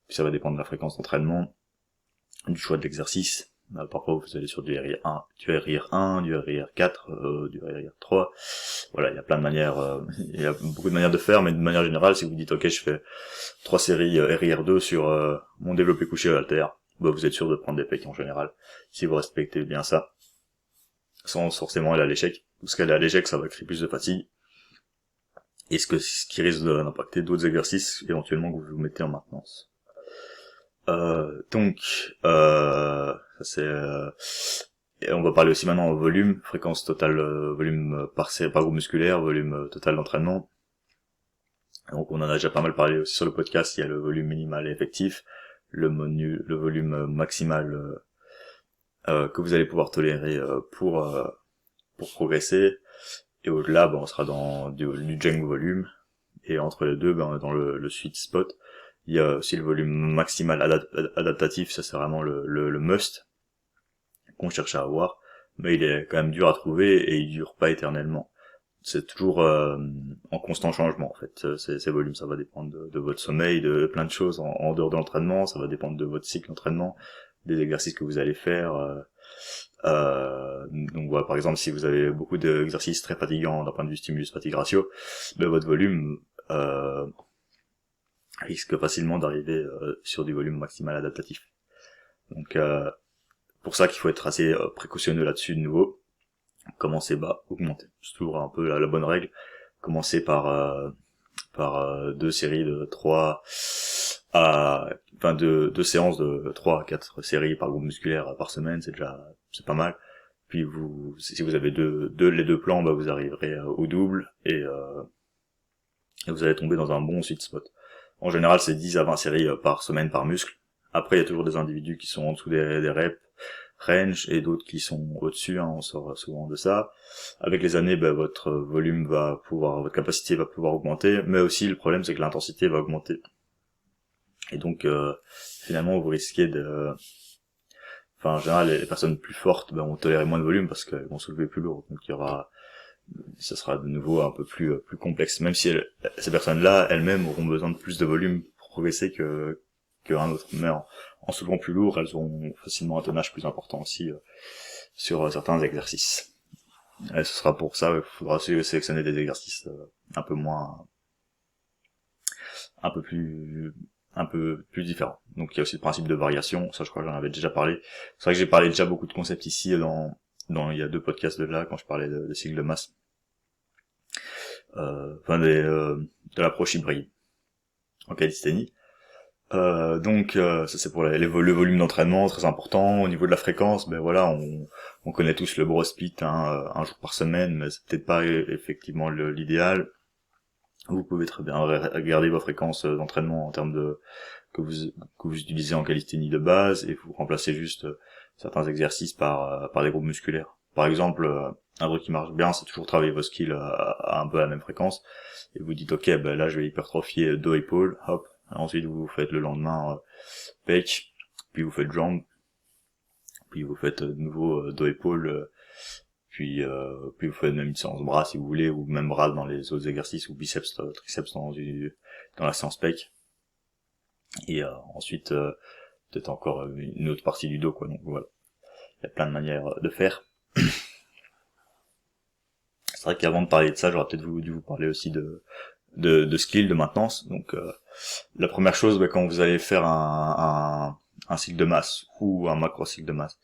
Puis ça va dépendre de la fréquence d'entraînement, du choix de l'exercice. Parfois vous allez sur du RIR 1, du RIR 4, du RIR 3. Voilà, il y a plein de manières, il y a beaucoup de manières de faire, mais de manière générale, si vous dites ok je fais 3 séries RIR 2 sur mon développé couché à haltère, vous êtes sûr de prendre des pecs en général, si vous respectez bien ça, sans forcément aller à l'échec. Parce qu'aller à l'échec, ça va créer plus de fatigue, et ce qui risque d'impacter d'autres exercices éventuellement que vous mettez en maintenance. Donc, ça c'est... et on va parler aussi maintenant volume, fréquence totale, volume par groupe musculaire, volume total d'entraînement. Donc on en a déjà pas mal parlé aussi sur le podcast, il y a le volume minimal et effectif, le volume maximal que vous allez pouvoir tolérer pour progresser, et au-delà on sera dans du junk volume, Et entre les deux, dans le sweet spot, il y a aussi le volume maximal adaptatif, ça c'est vraiment le must qu'on cherche à avoir, mais il est quand même dur à trouver et il dure pas éternellement. C'est toujours en constant changement en fait, ces volumes, ça va dépendre de votre sommeil, de plein de choses en dehors de l'entraînement, ça va dépendre de votre cycle d'entraînement, des exercices que vous allez faire. Donc voilà, par exemple, si vous avez beaucoup d'exercices très fatigants d'un point de vue stimulus-fatigue ratio, votre volume risque facilement d'arriver sur du volume maximal adaptatif. Donc pour ça qu'il faut être assez précautionneux là-dessus de nouveau. Commencer bas, augmenter. C'est toujours un peu la bonne règle. Commencer par deux séries de 3 à deux séances de 3 à 4 séries par groupe musculaire par semaine, c'est pas mal. Puis si vous avez les deux plans, vous arriverez au double et vous allez tomber dans un bon sweet spot. En général, c'est 10 à 20 séries par semaine par muscle. Après, il y a toujours des individus qui sont en dessous des reps range et d'autres qui sont au-dessus, on sort souvent de ça. Avec les années, votre volume votre capacité va pouvoir augmenter, mais aussi le problème c'est que l'intensité va augmenter. Et donc finalement vous risquez en général les personnes plus fortes vont tolérer moins de volume parce qu'elles vont soulever plus lourd. Donc ça sera de nouveau un peu plus complexe, même si ces personnes-là elles-mêmes auront besoin de plus de volume pour progresser qu'un autre. Mais en soulevant plus lourd, elles ont facilement un tonnage plus important aussi sur certains exercices. Et ce sera pour ça, il faudra sélectionner des exercices un peu plus différents. Donc il y a aussi le principe de variation, ça je crois que j'en avais déjà parlé. C'est vrai que j'ai parlé déjà beaucoup de concepts ici dans il y a 2 podcasts de là quand je parlais de cycle de masse. De l'approche hybride en calisthénie. Donc ça c'est pour le volume d'entraînement très important. Au niveau de la fréquence, on connaît tous le bro split, un jour par semaine, mais c'est peut-être pas effectivement l'idéal. Vous pouvez très bien regarder vos fréquences d'entraînement en termes que vous utilisez en calisthénie de base et vous remplacez juste certains exercices par des groupes musculaires. Par exemple, un truc qui marche bien, c'est toujours travailler vos skills à un peu à la même fréquence et vous dites ok, là je vais hypertrophier dos épaule, hop. Ensuite, vous faites le lendemain pec, puis vous faites jambes, puis vous faites de nouveau dos épaule, puis vous faites même une séance bras si vous voulez, ou même bras dans les autres exercices, ou biceps, triceps dans la séance pec. Et ensuite, peut-être encore une autre partie du dos, quoi. Donc voilà, il y a plein de manières de faire. C'est vrai qu'avant de parler de ça, j'aurais peut-être dû vous parler aussi de skills, de maintenance. Donc la première chose, quand vous allez faire un cycle de masse ou un macro cycle de masse,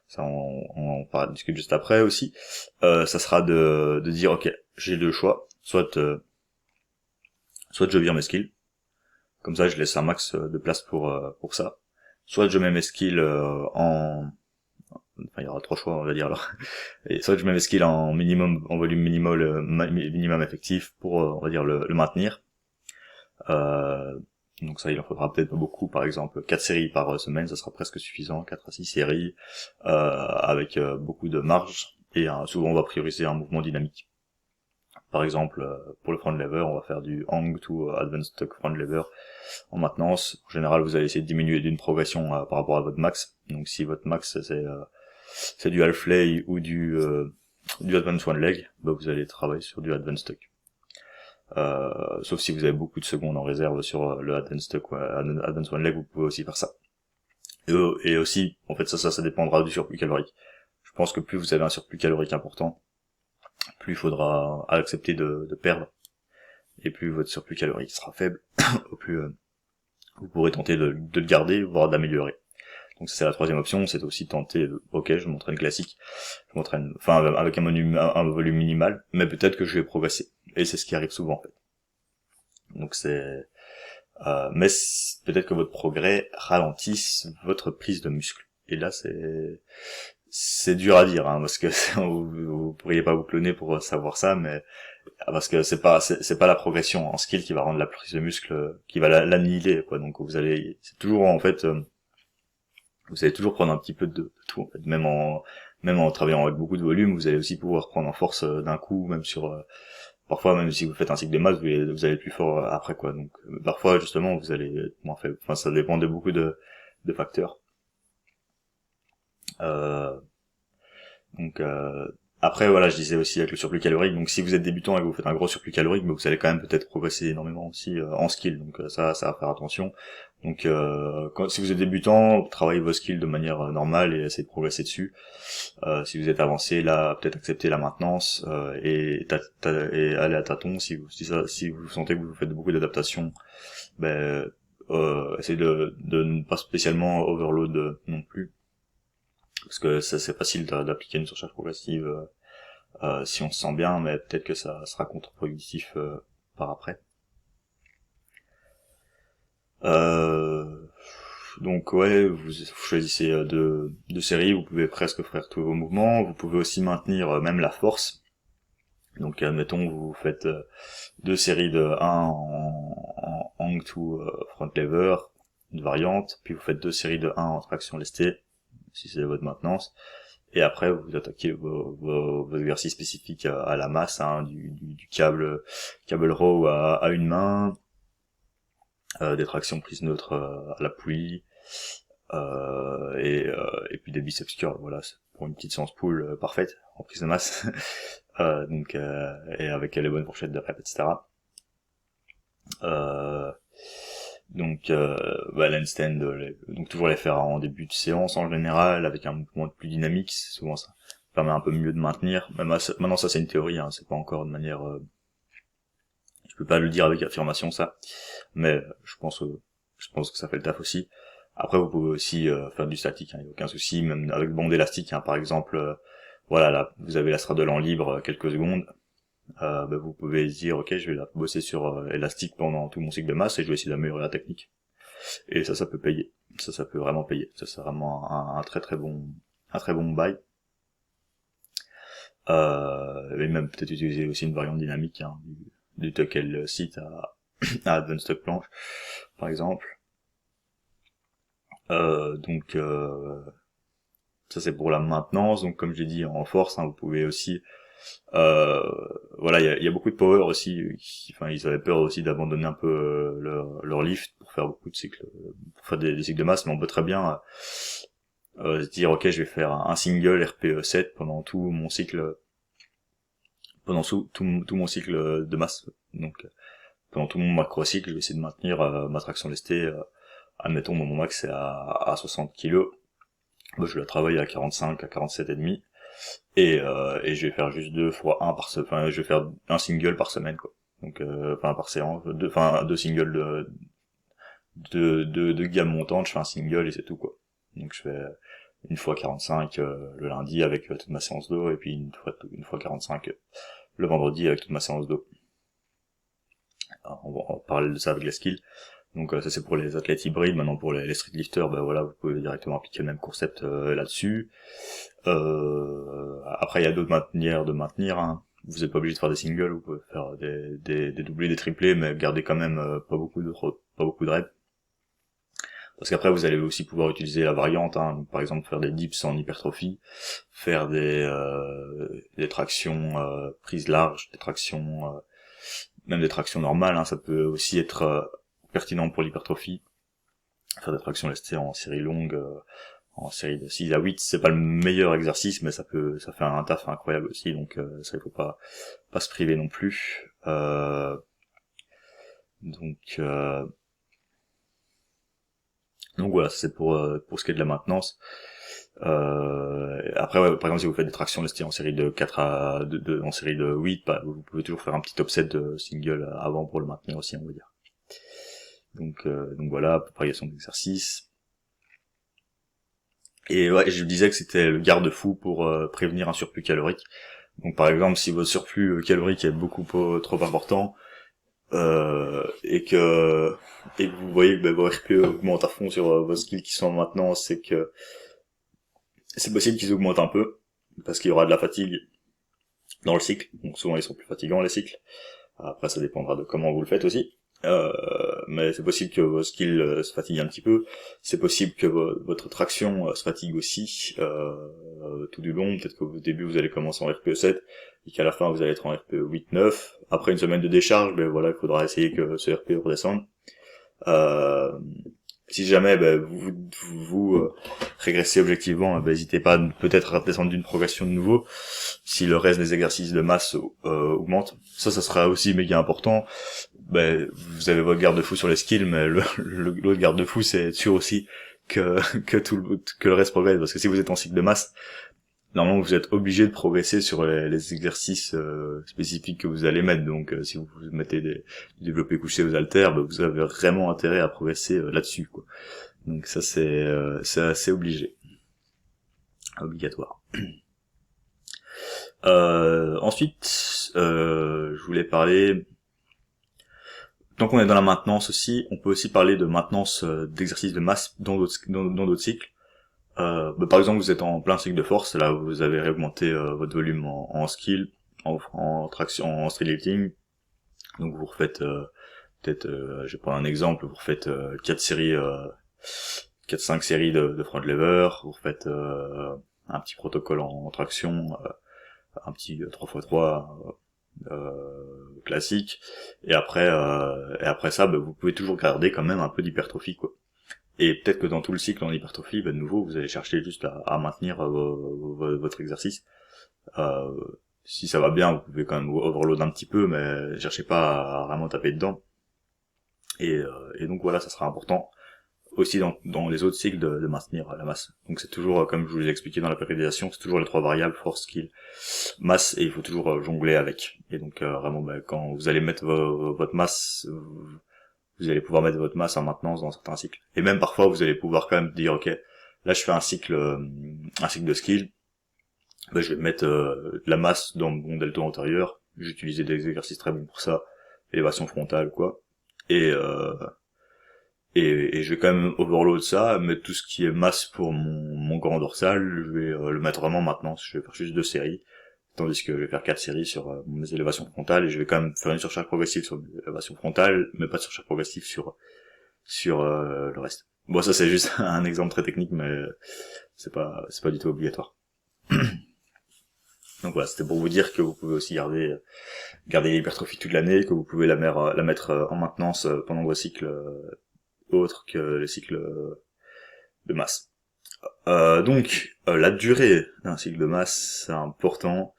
ça on discute juste après aussi, ça sera de dire ok, j'ai 2 choix, soit je vire mes skills, comme ça je laisse un max de place pour ça, soit je mets mes skills il y aura 3 choix on va dire alors, et soit je mets mes skills en volume minimum effectif pour on va dire le maintenir. Donc ça il en faudra peut-être pas beaucoup, par exemple 4 séries par semaine, ça sera presque suffisant, 4 à 6 séries avec beaucoup de marge, et souvent on va prioriser un mouvement dynamique. Par exemple pour le front lever, on va faire du hang to advanced tuck front lever en maintenance. En général vous allez essayer de diminuer d'une progression par rapport à votre max. Donc si votre max c'est du half lay ou du advanced one leg, vous allez travailler sur du advanced tuck. Sauf si vous avez beaucoup de secondes en réserve sur le advanced tuck ou advanced one leg, vous pouvez aussi faire ça. Et aussi, en fait, ça dépendra du surplus calorique. Je pense que plus vous avez un surplus calorique important, plus il faudra accepter de perdre, et plus votre surplus calorique sera faible, au plus vous pourrez tenter de le garder, voire d'améliorer. Donc ça c'est la troisième option, c'est aussi tenter, ok, je m'entraîne classique, avec un volume minimal, mais peut-être que je vais progresser. Et c'est ce qui arrive souvent en fait. Donc mais peut-être que votre progrès ralentisse votre prise de muscle. Et là c'est dur à dire, parce que vous pourriez pas vous cloner pour savoir ça, mais parce que c'est pas la progression en skill qui va rendre la prise de muscle, qui va l'annihiler, quoi. Donc c'est toujours en fait, vous allez toujours prendre un petit peu de tout en fait. Même en travaillant avec beaucoup de volume, vous allez aussi pouvoir prendre en force d'un coup, même sur parfois même si vous faites un cycle de maths, vous allez être plus fort après quoi. Donc parfois justement vous allez être moins faible. Enfin ça dépend de beaucoup de facteurs. Euh, donc après voilà, je disais aussi avec le surplus calorique. Donc si vous êtes débutant et que vous faites un gros surplus calorique, vous allez quand même peut-être progresser énormément aussi en skill. Donc ça va faire attention. Donc si vous êtes débutant, travaillez vos skills de manière normale et essayez de progresser dessus. Si vous êtes avancé, là peut-être accepter la maintenance et aller à tâtons. Si vous sentez que vous faites beaucoup d'adaptations, ben essayez de ne pas spécialement overload non plus, parce que ça c'est facile d'appliquer une surcharge progressive si on se sent bien, mais peut-être que ça sera contre-productif par après. Donc ouais, vous choisissez deux séries, vous pouvez presque faire tous vos mouvements, vous pouvez aussi maintenir même la force. Donc admettons vous faites deux séries de 1 en hang to front lever, une variante, puis vous faites deux séries de 1 en traction lestée, si c'est votre maintenance, et après vous attaquez vos exercices spécifiques à la masse, hein, du câble row à une main, des tractions prises neutres à la poulie, et puis des biceps curls, voilà, c'est pour une petite séance pull parfaite en prise de masse. Donc et avec les bonnes fourchettes de rep, etc. L'handstand, donc toujours les faire en début de séance en général, avec un mouvement plus dynamique, souvent ça permet un peu mieux de maintenir. Même maintenant ça c'est une théorie, hein, c'est pas encore de manière, je peux pas le dire avec affirmation ça, mais je pense que ça fait le taf aussi. Après vous pouvez aussi faire du statique, hein, y a aucun souci, même avec bande élastique, hein, par exemple. Voilà, là, vous avez la straddle en libre quelques secondes. Vous pouvez dire, ok, je vais la bosser sur élastique pendant tout mon cycle de masse et je vais essayer d'améliorer la technique. Et ça peut payer. Ça peut vraiment payer. Ça, c'est vraiment un très bon bail. Et même peut-être utiliser aussi une variante dynamique, hein, du tuck L sit à advanced tuck planche, par exemple. Ça c'est pour la maintenance. Donc comme j'ai dit en force, hein, vous pouvez aussi voilà, il y a beaucoup de power aussi, ils avaient peur aussi d'abandonner un peu leur lift pour faire beaucoup de cycles, pour faire des cycles de masse, mais on peut très bien se dire ok, je vais faire un single RPE 7 pendant tout mon cycle, tout mon cycle de masse. Donc pendant tout mon macro cycle, je vais essayer de maintenir ma traction lestée, admettons mon max c'est à 60 kg. Je la travaille à 45, à 47 et demi. Et je vais faire juste deux single par semaine quoi. Donc par séance, deux singles de gamme montante, je fais un single et c'est tout quoi. Donc je fais une fois 45 le lundi avec toute ma séance d'eau, et puis une fois 45 le vendredi avec toute ma séance d'eau. On va parler de ça avec la skill. Donc ça c'est pour les athlètes hybrides. Maintenant pour les street lifters, voilà, vous pouvez directement appliquer le même concept là-dessus. Après il y a d'autres manières de maintenir, hein. Vous n'êtes pas obligé de faire des singles, vous pouvez faire des doublés, des triplés, mais garder quand même pas beaucoup de reps. Parce qu'après vous allez aussi pouvoir utiliser la variante, hein. Donc, par exemple faire des dips en hypertrophie, faire des tractions prises larges, des tractions même des tractions normales, hein. Ça peut aussi être pertinent pour l'hypertrophie. Faire des tractions lestées en série longue, en série de 6 à 8, c'est pas le meilleur exercice, mais ça fait un taf incroyable aussi, donc ça il faut pas se priver non plus. Donc voilà, c'est pour ce qui est de la maintenance. Après ouais, par exemple si vous faites des tractions lestées en série de 4 en série de 8, vous pouvez toujours faire un petit offset de single avant pour le maintenir aussi, on va dire. Donc voilà, variation d'exercice. Et ouais, je disais que c'était le garde-fou pour prévenir un surplus calorique. Donc par exemple, si votre surplus calorique est beaucoup trop important, et que vous voyez que vos RPE augmentent à fond sur vos skills qui sont maintenant, c'est que c'est possible qu'ils augmentent un peu, parce qu'il y aura de la fatigue dans le cycle. Donc souvent ils sont plus fatigants les cycles. Après ça dépendra de comment vous le faites aussi. mais c'est possible que vos skills se fatiguent un petit peu, c'est possible que votre traction se fatigue aussi tout du long, peut-être qu'au début vous allez commencer en RPE 7, et qu'à la fin vous allez être en RPE 8-9, après une semaine de décharge, ben voilà, il faudra essayer que ce RPE redescende. Si jamais vous régressez objectivement, n'hésitez pas peut-être à descendre d'une progression de nouveau, si le reste des exercices de masse augmente. Ça sera aussi méga important. Vous avez votre garde-fou sur les skills, mais l'autre garde-fou, c'est être sûr aussi que que le reste progresse, parce que si vous êtes en cycle de masse, normalement vous êtes obligé de progresser sur les exercices spécifiques que vous allez mettre. Donc si vous mettez du développé couché aux haltères, vous avez vraiment intérêt à progresser là-dessus, quoi. Donc ça c'est assez obligatoire. Ensuite, je voulais parler, tant qu'on est dans la maintenance aussi, on peut aussi parler de maintenance d'exercices de masse dans d'autres cycles. Par exemple, vous êtes en plein cycle de force, là vous avez augmenté votre volume en skill, en traction, en street lifting. Donc vous refaites peut-être, je vais prendre un exemple, vous refaites 4-5 séries de front lever, vous refaites un petit protocole en traction, un petit 3x3 classique, et après ça, vous pouvez toujours garder quand même un peu d'hypertrophie, quoi. Et peut-être que dans tout le cycle en hypertrophie, de nouveau, vous allez chercher juste à maintenir votre exercice. Si ça va bien, vous pouvez quand même overload un petit peu, mais cherchez pas à vraiment taper dedans. Et donc voilà, ça sera important aussi dans les autres cycles de maintenir la masse. Donc c'est toujours, comme je vous l'ai expliqué dans la périodisation, c'est toujours les 3 variables, force, skill, masse, et il faut toujours jongler avec. Et donc vraiment, quand vous allez mettre votre masse, vous allez pouvoir mettre votre masse en maintenance dans certains cycles. Et même parfois, vous allez pouvoir quand même dire, ok, là je fais un cycle de skill, je vais mettre de la masse dans mon delta antérieur, j'utilisais des exercices très bons pour ça, élévation frontale, quoi. Et je vais quand même overload ça, mettre tout ce qui est masse pour mon grand dorsal, je vais le mettre vraiment maintenant, je vais faire juste 2 séries, tandis que je vais faire 4 séries sur mes élévations frontales, et je vais quand même faire une surcharge progressive sur l'élévation frontale, mais pas de surcharge progressive sur le reste. Bon, ça c'est juste un exemple très technique, mais c'est pas du tout obligatoire. Donc voilà, c'était pour vous dire que vous pouvez aussi garder l'hypertrophie toute l'année, que vous pouvez la mettre en maintenance pendant vos cycles autres que les cycles de masse. Donc la durée d'un cycle de masse, c'est important.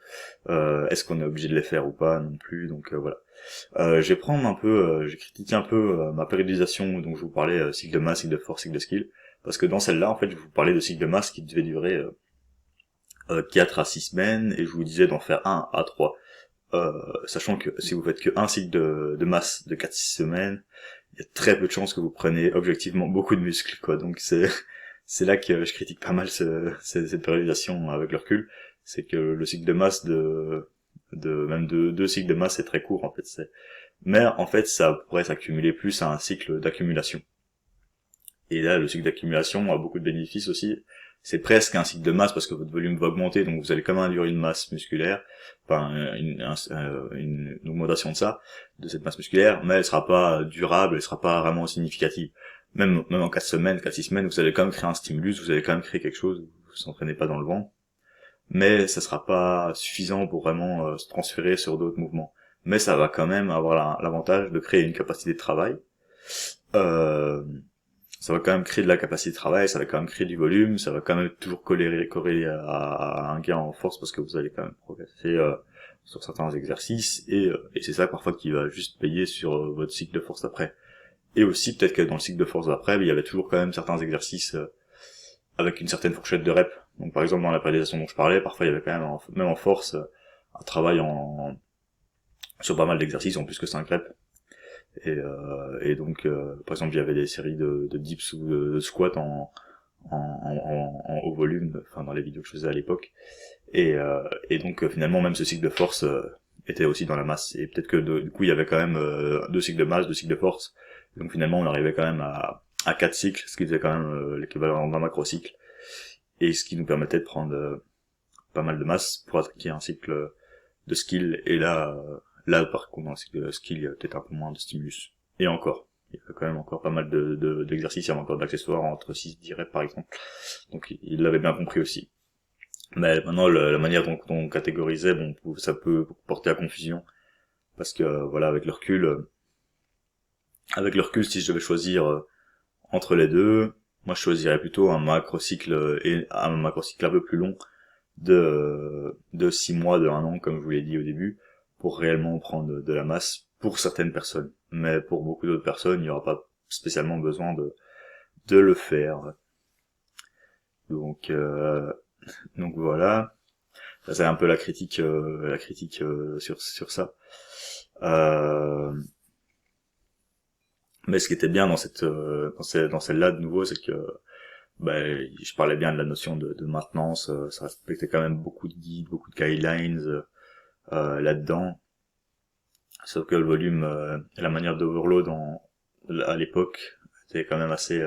Est-ce qu'on est obligé de les faire ou pas non plus, donc voilà. Je vais prendre un peu, j'ai critiqué un peu ma périodisation dont je vous parlais, cycle de masse, cycle de force, cycle de skill, parce que dans celle-là, en fait, je vous parlais de cycle de masse qui devait durer 4 à 6 semaines, et je vous disais d'en faire 1 à 3. Sachant que si vous faites que un cycle de masse de 4-6 semaines, il y a très peu de chances que vous preniez objectivement beaucoup de muscles, quoi. Donc c'est là que je critique pas mal cette périodisation avec le recul, c'est que le cycle de masse même de 2 cycles de masse c'est très court, en fait. Mais en fait, ça pourrait s'accumuler plus à un cycle d'accumulation. Et là, le cycle d'accumulation a beaucoup de bénéfices aussi. C'est presque un cycle de masse parce que votre volume va augmenter, donc vous allez quand même induire une masse musculaire, enfin une augmentation de cette masse musculaire, mais elle sera pas durable, elle sera pas vraiment significative. Même en 4 semaines, 4-6 semaines, vous allez quand même créer un stimulus, vous allez quand même créer quelque chose, vous vous entraînez pas dans le vent, mais ça sera pas suffisant pour vraiment se transférer sur d'autres mouvements. Mais ça va quand même avoir l'avantage de créer une capacité de travail. Ça va quand même créer de la capacité de travail, ça va quand même créer du volume, ça va quand même toujours corréler à un gain en force parce que vous allez quand même progresser sur certains exercices, et c'est ça parfois qui va juste payer sur votre cycle de force d'après. Et aussi peut-être que dans le cycle de force d'après, il y avait toujours quand même certains exercices avec une certaine fourchette de rep. Donc par exemple dans la périodisation dont je parlais, parfois il y avait quand même, même en force, un travail sur pas mal d'exercices, en plus que 5 reps. Et donc par exemple il y avait des séries de dips ou de squats en haut volume, enfin dans les vidéos que je faisais à l'époque, et donc finalement même ce cycle de force était aussi dans la masse, et peut-être que du coup il y avait quand même 2 cycles de masse, 2 cycles de force, donc finalement on arrivait quand même à 4 cycles, ce qui faisait quand même l'équivalent d'un macro cycle, et ce qui nous permettait de prendre pas mal de masse pour attaquer un cycle de skill. Et là par contre dans le cycle de skill il y a peut-être un peu moins de stimulus. Et encore. Il y a quand même encore pas mal d'exercices, il y a encore d'accessoires entre 6 et 10 reps par exemple. Donc il l'avait bien compris aussi. Mais maintenant, la manière dont on catégorisait, bon, ça peut porter à confusion. Parce que, voilà, avec le recul, si je devais choisir entre les deux, moi je choisirais plutôt un macrocycle et un macrocycle un peu plus long de 6 mois, de 1 an, comme je vous l'ai dit au début, pour réellement prendre de la masse pour certaines personnes. Mais pour beaucoup d'autres personnes, il n'y aura pas spécialement besoin de le faire. Donc, donc voilà. Ça, c'est un peu la critique sur ça. Mais ce qui était bien dans dans celle-là de nouveau, c'est que je parlais bien de la notion de maintenance. Ça respectait quand même beaucoup de guides, beaucoup de guidelines là-dedans. Sauf que le volume, la manière d'overload à l'époque était quand même assez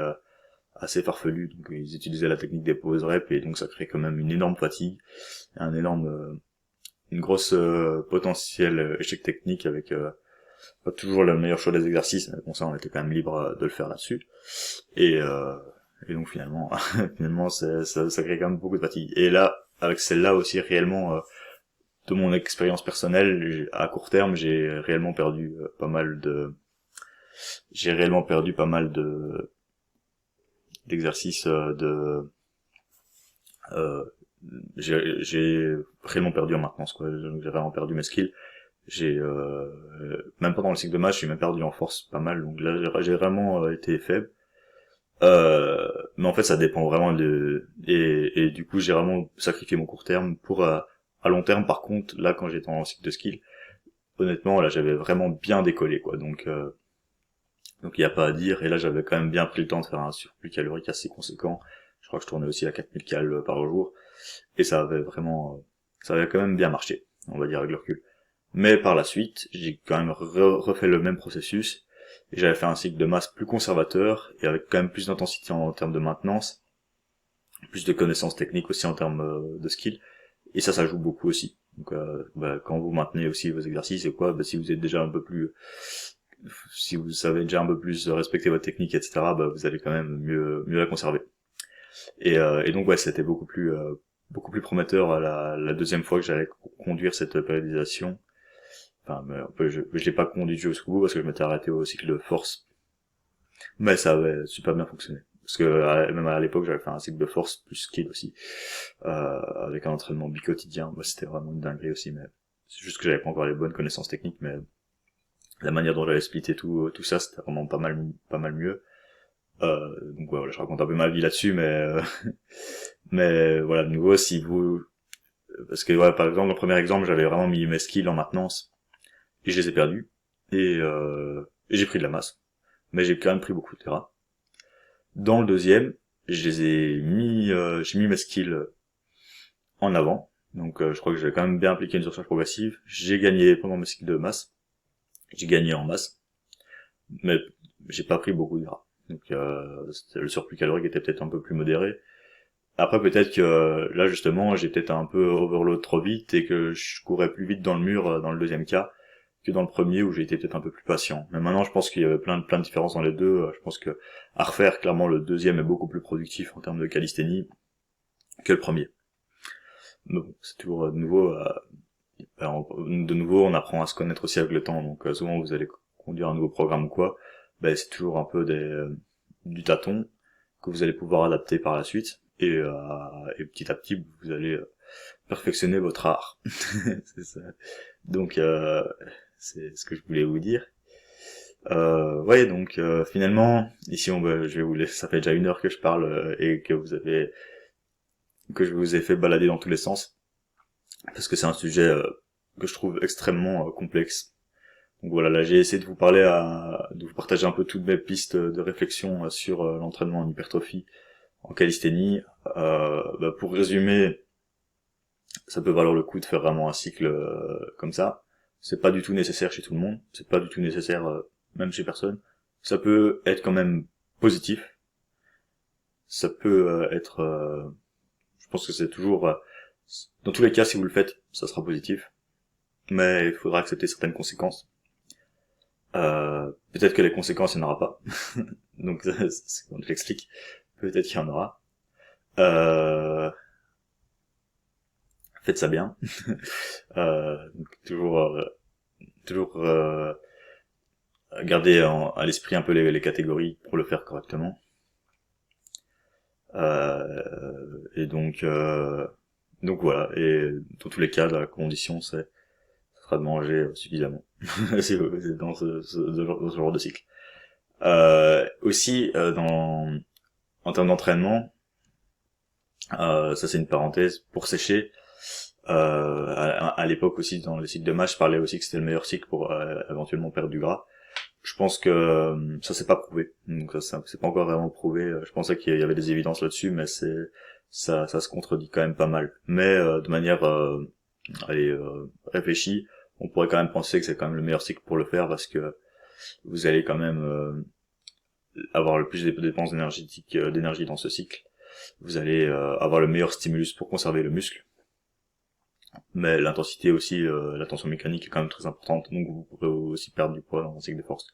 farfelu. Donc ils utilisaient la technique des pause reps et donc ça crée quand même une énorme fatigue, une grosse potentiel échec technique avec pas toujours le meilleur choix des exercices, mais bon ça on était quand même libre de le faire là-dessus. Et, et donc finalement, ça crée quand même beaucoup de fatigue. Et là, avec celle-là aussi réellement, de mon expérience personnelle, à court terme, j'ai réellement perdu pas mal d'exercices euh, j'ai réellement perdu en maintenance, quoi. J'ai vraiment perdu mes skills. Même pendant le cycle de match, j'ai même perdu en force pas mal, donc là j'ai vraiment été faible. Mais en fait ça dépend vraiment et du coup j'ai vraiment sacrifié mon court terme pour à long terme. Par contre là quand j'étais en cycle de skill, honnêtement là j'avais vraiment bien décollé, quoi. Donc il y a pas à dire, et là j'avais quand même bien pris le temps de faire un surplus calorique assez conséquent. Je crois que je tournais aussi à 4000 calories par jour, et ça avait quand même bien marché, on va dire avec le recul. Mais par la suite, j'ai quand même refait le même processus, et j'avais fait un cycle de masse plus conservateur, et avec quand même plus d'intensité en termes de maintenance, plus de connaissances techniques aussi en termes de skill, et ça joue beaucoup aussi. Donc quand vous maintenez aussi vos exercices et quoi, si vous êtes déjà un peu plus, si vous savez déjà un peu plus respecter votre technique, etc., vous allez quand même mieux la conserver. Et donc ouais, c'était beaucoup plus prometteur la deuxième fois que j'allais conduire cette périodisation. Enfin, je l'ai pas conduit jusqu'au bout parce que je m'étais arrêté au cycle de force, mais ça avait super bien fonctionné. Parce que même à l'époque, j'avais fait un cycle de force plus skill aussi, avec un entraînement bi-quotidien. C'était vraiment une dinguerie aussi, mais c'est juste que j'avais pas encore les bonnes connaissances techniques, mais la manière dont j'avais splitté tout ça, c'était vraiment pas mal mieux. Donc voilà, je raconte un peu ma vie là-dessus, mais mais voilà, de nouveau, parce que voilà, par exemple, le premier exemple, j'avais vraiment mis mes skills en maintenance et je les ai perdus et j'ai pris de la masse, mais j'ai quand même pris beaucoup de terrain. Dans le deuxième, j'ai mis mes skills en avant, donc je crois que j'ai quand même bien appliqué une surcharge progressive. J'ai gagné pendant mes skills de masse, j'ai gagné en masse, mais j'ai pas pris beaucoup de gras. Donc le surplus calorique était peut-être un peu plus modéré. Après peut-être que là justement j'ai peut-être un peu overload trop vite et que je courais plus vite dans le mur dans le deuxième cas que dans le premier où j'ai été peut-être un peu plus patient. Mais maintenant je pense qu'il y avait plein de différences dans les deux. Je pense que à refaire, clairement le deuxième est beaucoup plus productif en termes de calisthénie que le premier. Mais bon, c'est toujours de nouveau on apprend à se connaître aussi avec le temps. Donc souvent vous allez conduire un nouveau programme ou quoi, c'est toujours un peu du tâton que vous allez pouvoir adapter par la suite. Et petit à petit vous allez perfectionner votre art. C'est ça. Donc c'est ce que je voulais vous dire. Ouais, donc finalement ici je vais vous laisser, ça fait déjà 1 heure que je parle et que je vous ai fait balader dans tous les sens parce que c'est un sujet que je trouve extrêmement complexe. Donc voilà, là j'ai essayé de de vous partager un peu toutes mes pistes de réflexion sur l'entraînement en hypertrophie en calisthénie. Pour résumer, ça peut valoir le coup de faire vraiment un cycle comme ça. C'est pas du tout nécessaire chez tout le monde, c'est pas du tout nécessaire même chez personne. Ça peut être quand même positif. Ça peut je pense que c'est toujours dans tous les cas si vous le faites, ça sera positif, mais il faudra accepter certaines conséquences. Peut-être que les conséquences, il n'y en aura pas. Donc, c'est quand je l'explique. Peut-être qu'il y en aura. Faites ça bien. Donc toujours garder à l'esprit un peu les catégories pour le faire correctement. Et donc voilà. Et dans tous les cas, la condition, ce sera de manger suffisamment. C'est dans ce genre de cycle. Aussi, en termes d'entraînement, ça c'est une parenthèse, pour sécher, à l'époque aussi, dans le cycle de match, je parlais aussi que c'était le meilleur cycle pour éventuellement perdre du gras. Je pense que ça c'est pas prouvé, donc ça c'est pas encore vraiment prouvé. Je pensais qu'il y avait des évidences là-dessus, mais ça se contredit quand même pas mal. Mais de manière réfléchie, on pourrait quand même penser que c'est quand même le meilleur cycle pour le faire, parce que vous allez quand même avoir le plus de dépenses d'énergie dans ce cycle. Vous allez avoir le meilleur stimulus pour conserver le muscle. Mais l'intensité aussi, la tension mécanique est quand même très importante, donc vous pourrez aussi perdre du poids dans un cycle de force.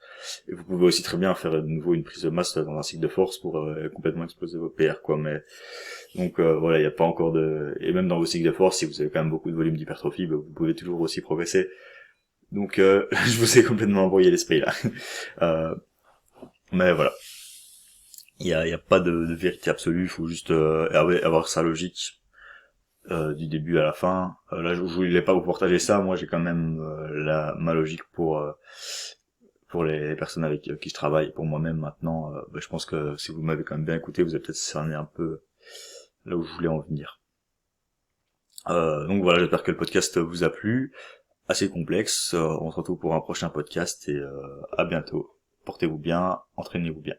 Et vous pouvez aussi très bien faire de nouveau une prise de masse dans un cycle de force pour complètement exploser vos PR, quoi. Mais donc voilà, il n'y a pas encore de... Et même dans vos cycles de force, si vous avez quand même beaucoup de volume d'hypertrophie, vous pouvez toujours aussi progresser. Donc je vous ai complètement envoyé l'esprit là. Mais voilà. Il y a pas de vérité absolue, il faut juste avoir sa logique du début à la fin. Là, je voulais pas vous partager ça. Moi, j'ai quand même ma logique pour les personnes avec qui je travaille. Pour moi-même, maintenant, je pense que si vous m'avez quand même bien écouté, vous avez peut-être cerné un peu là où je voulais en venir. Donc voilà, j'espère que le podcast vous a plu. Assez complexe. On se retrouve pour un prochain podcast et à bientôt. Portez-vous bien, entraînez-vous bien.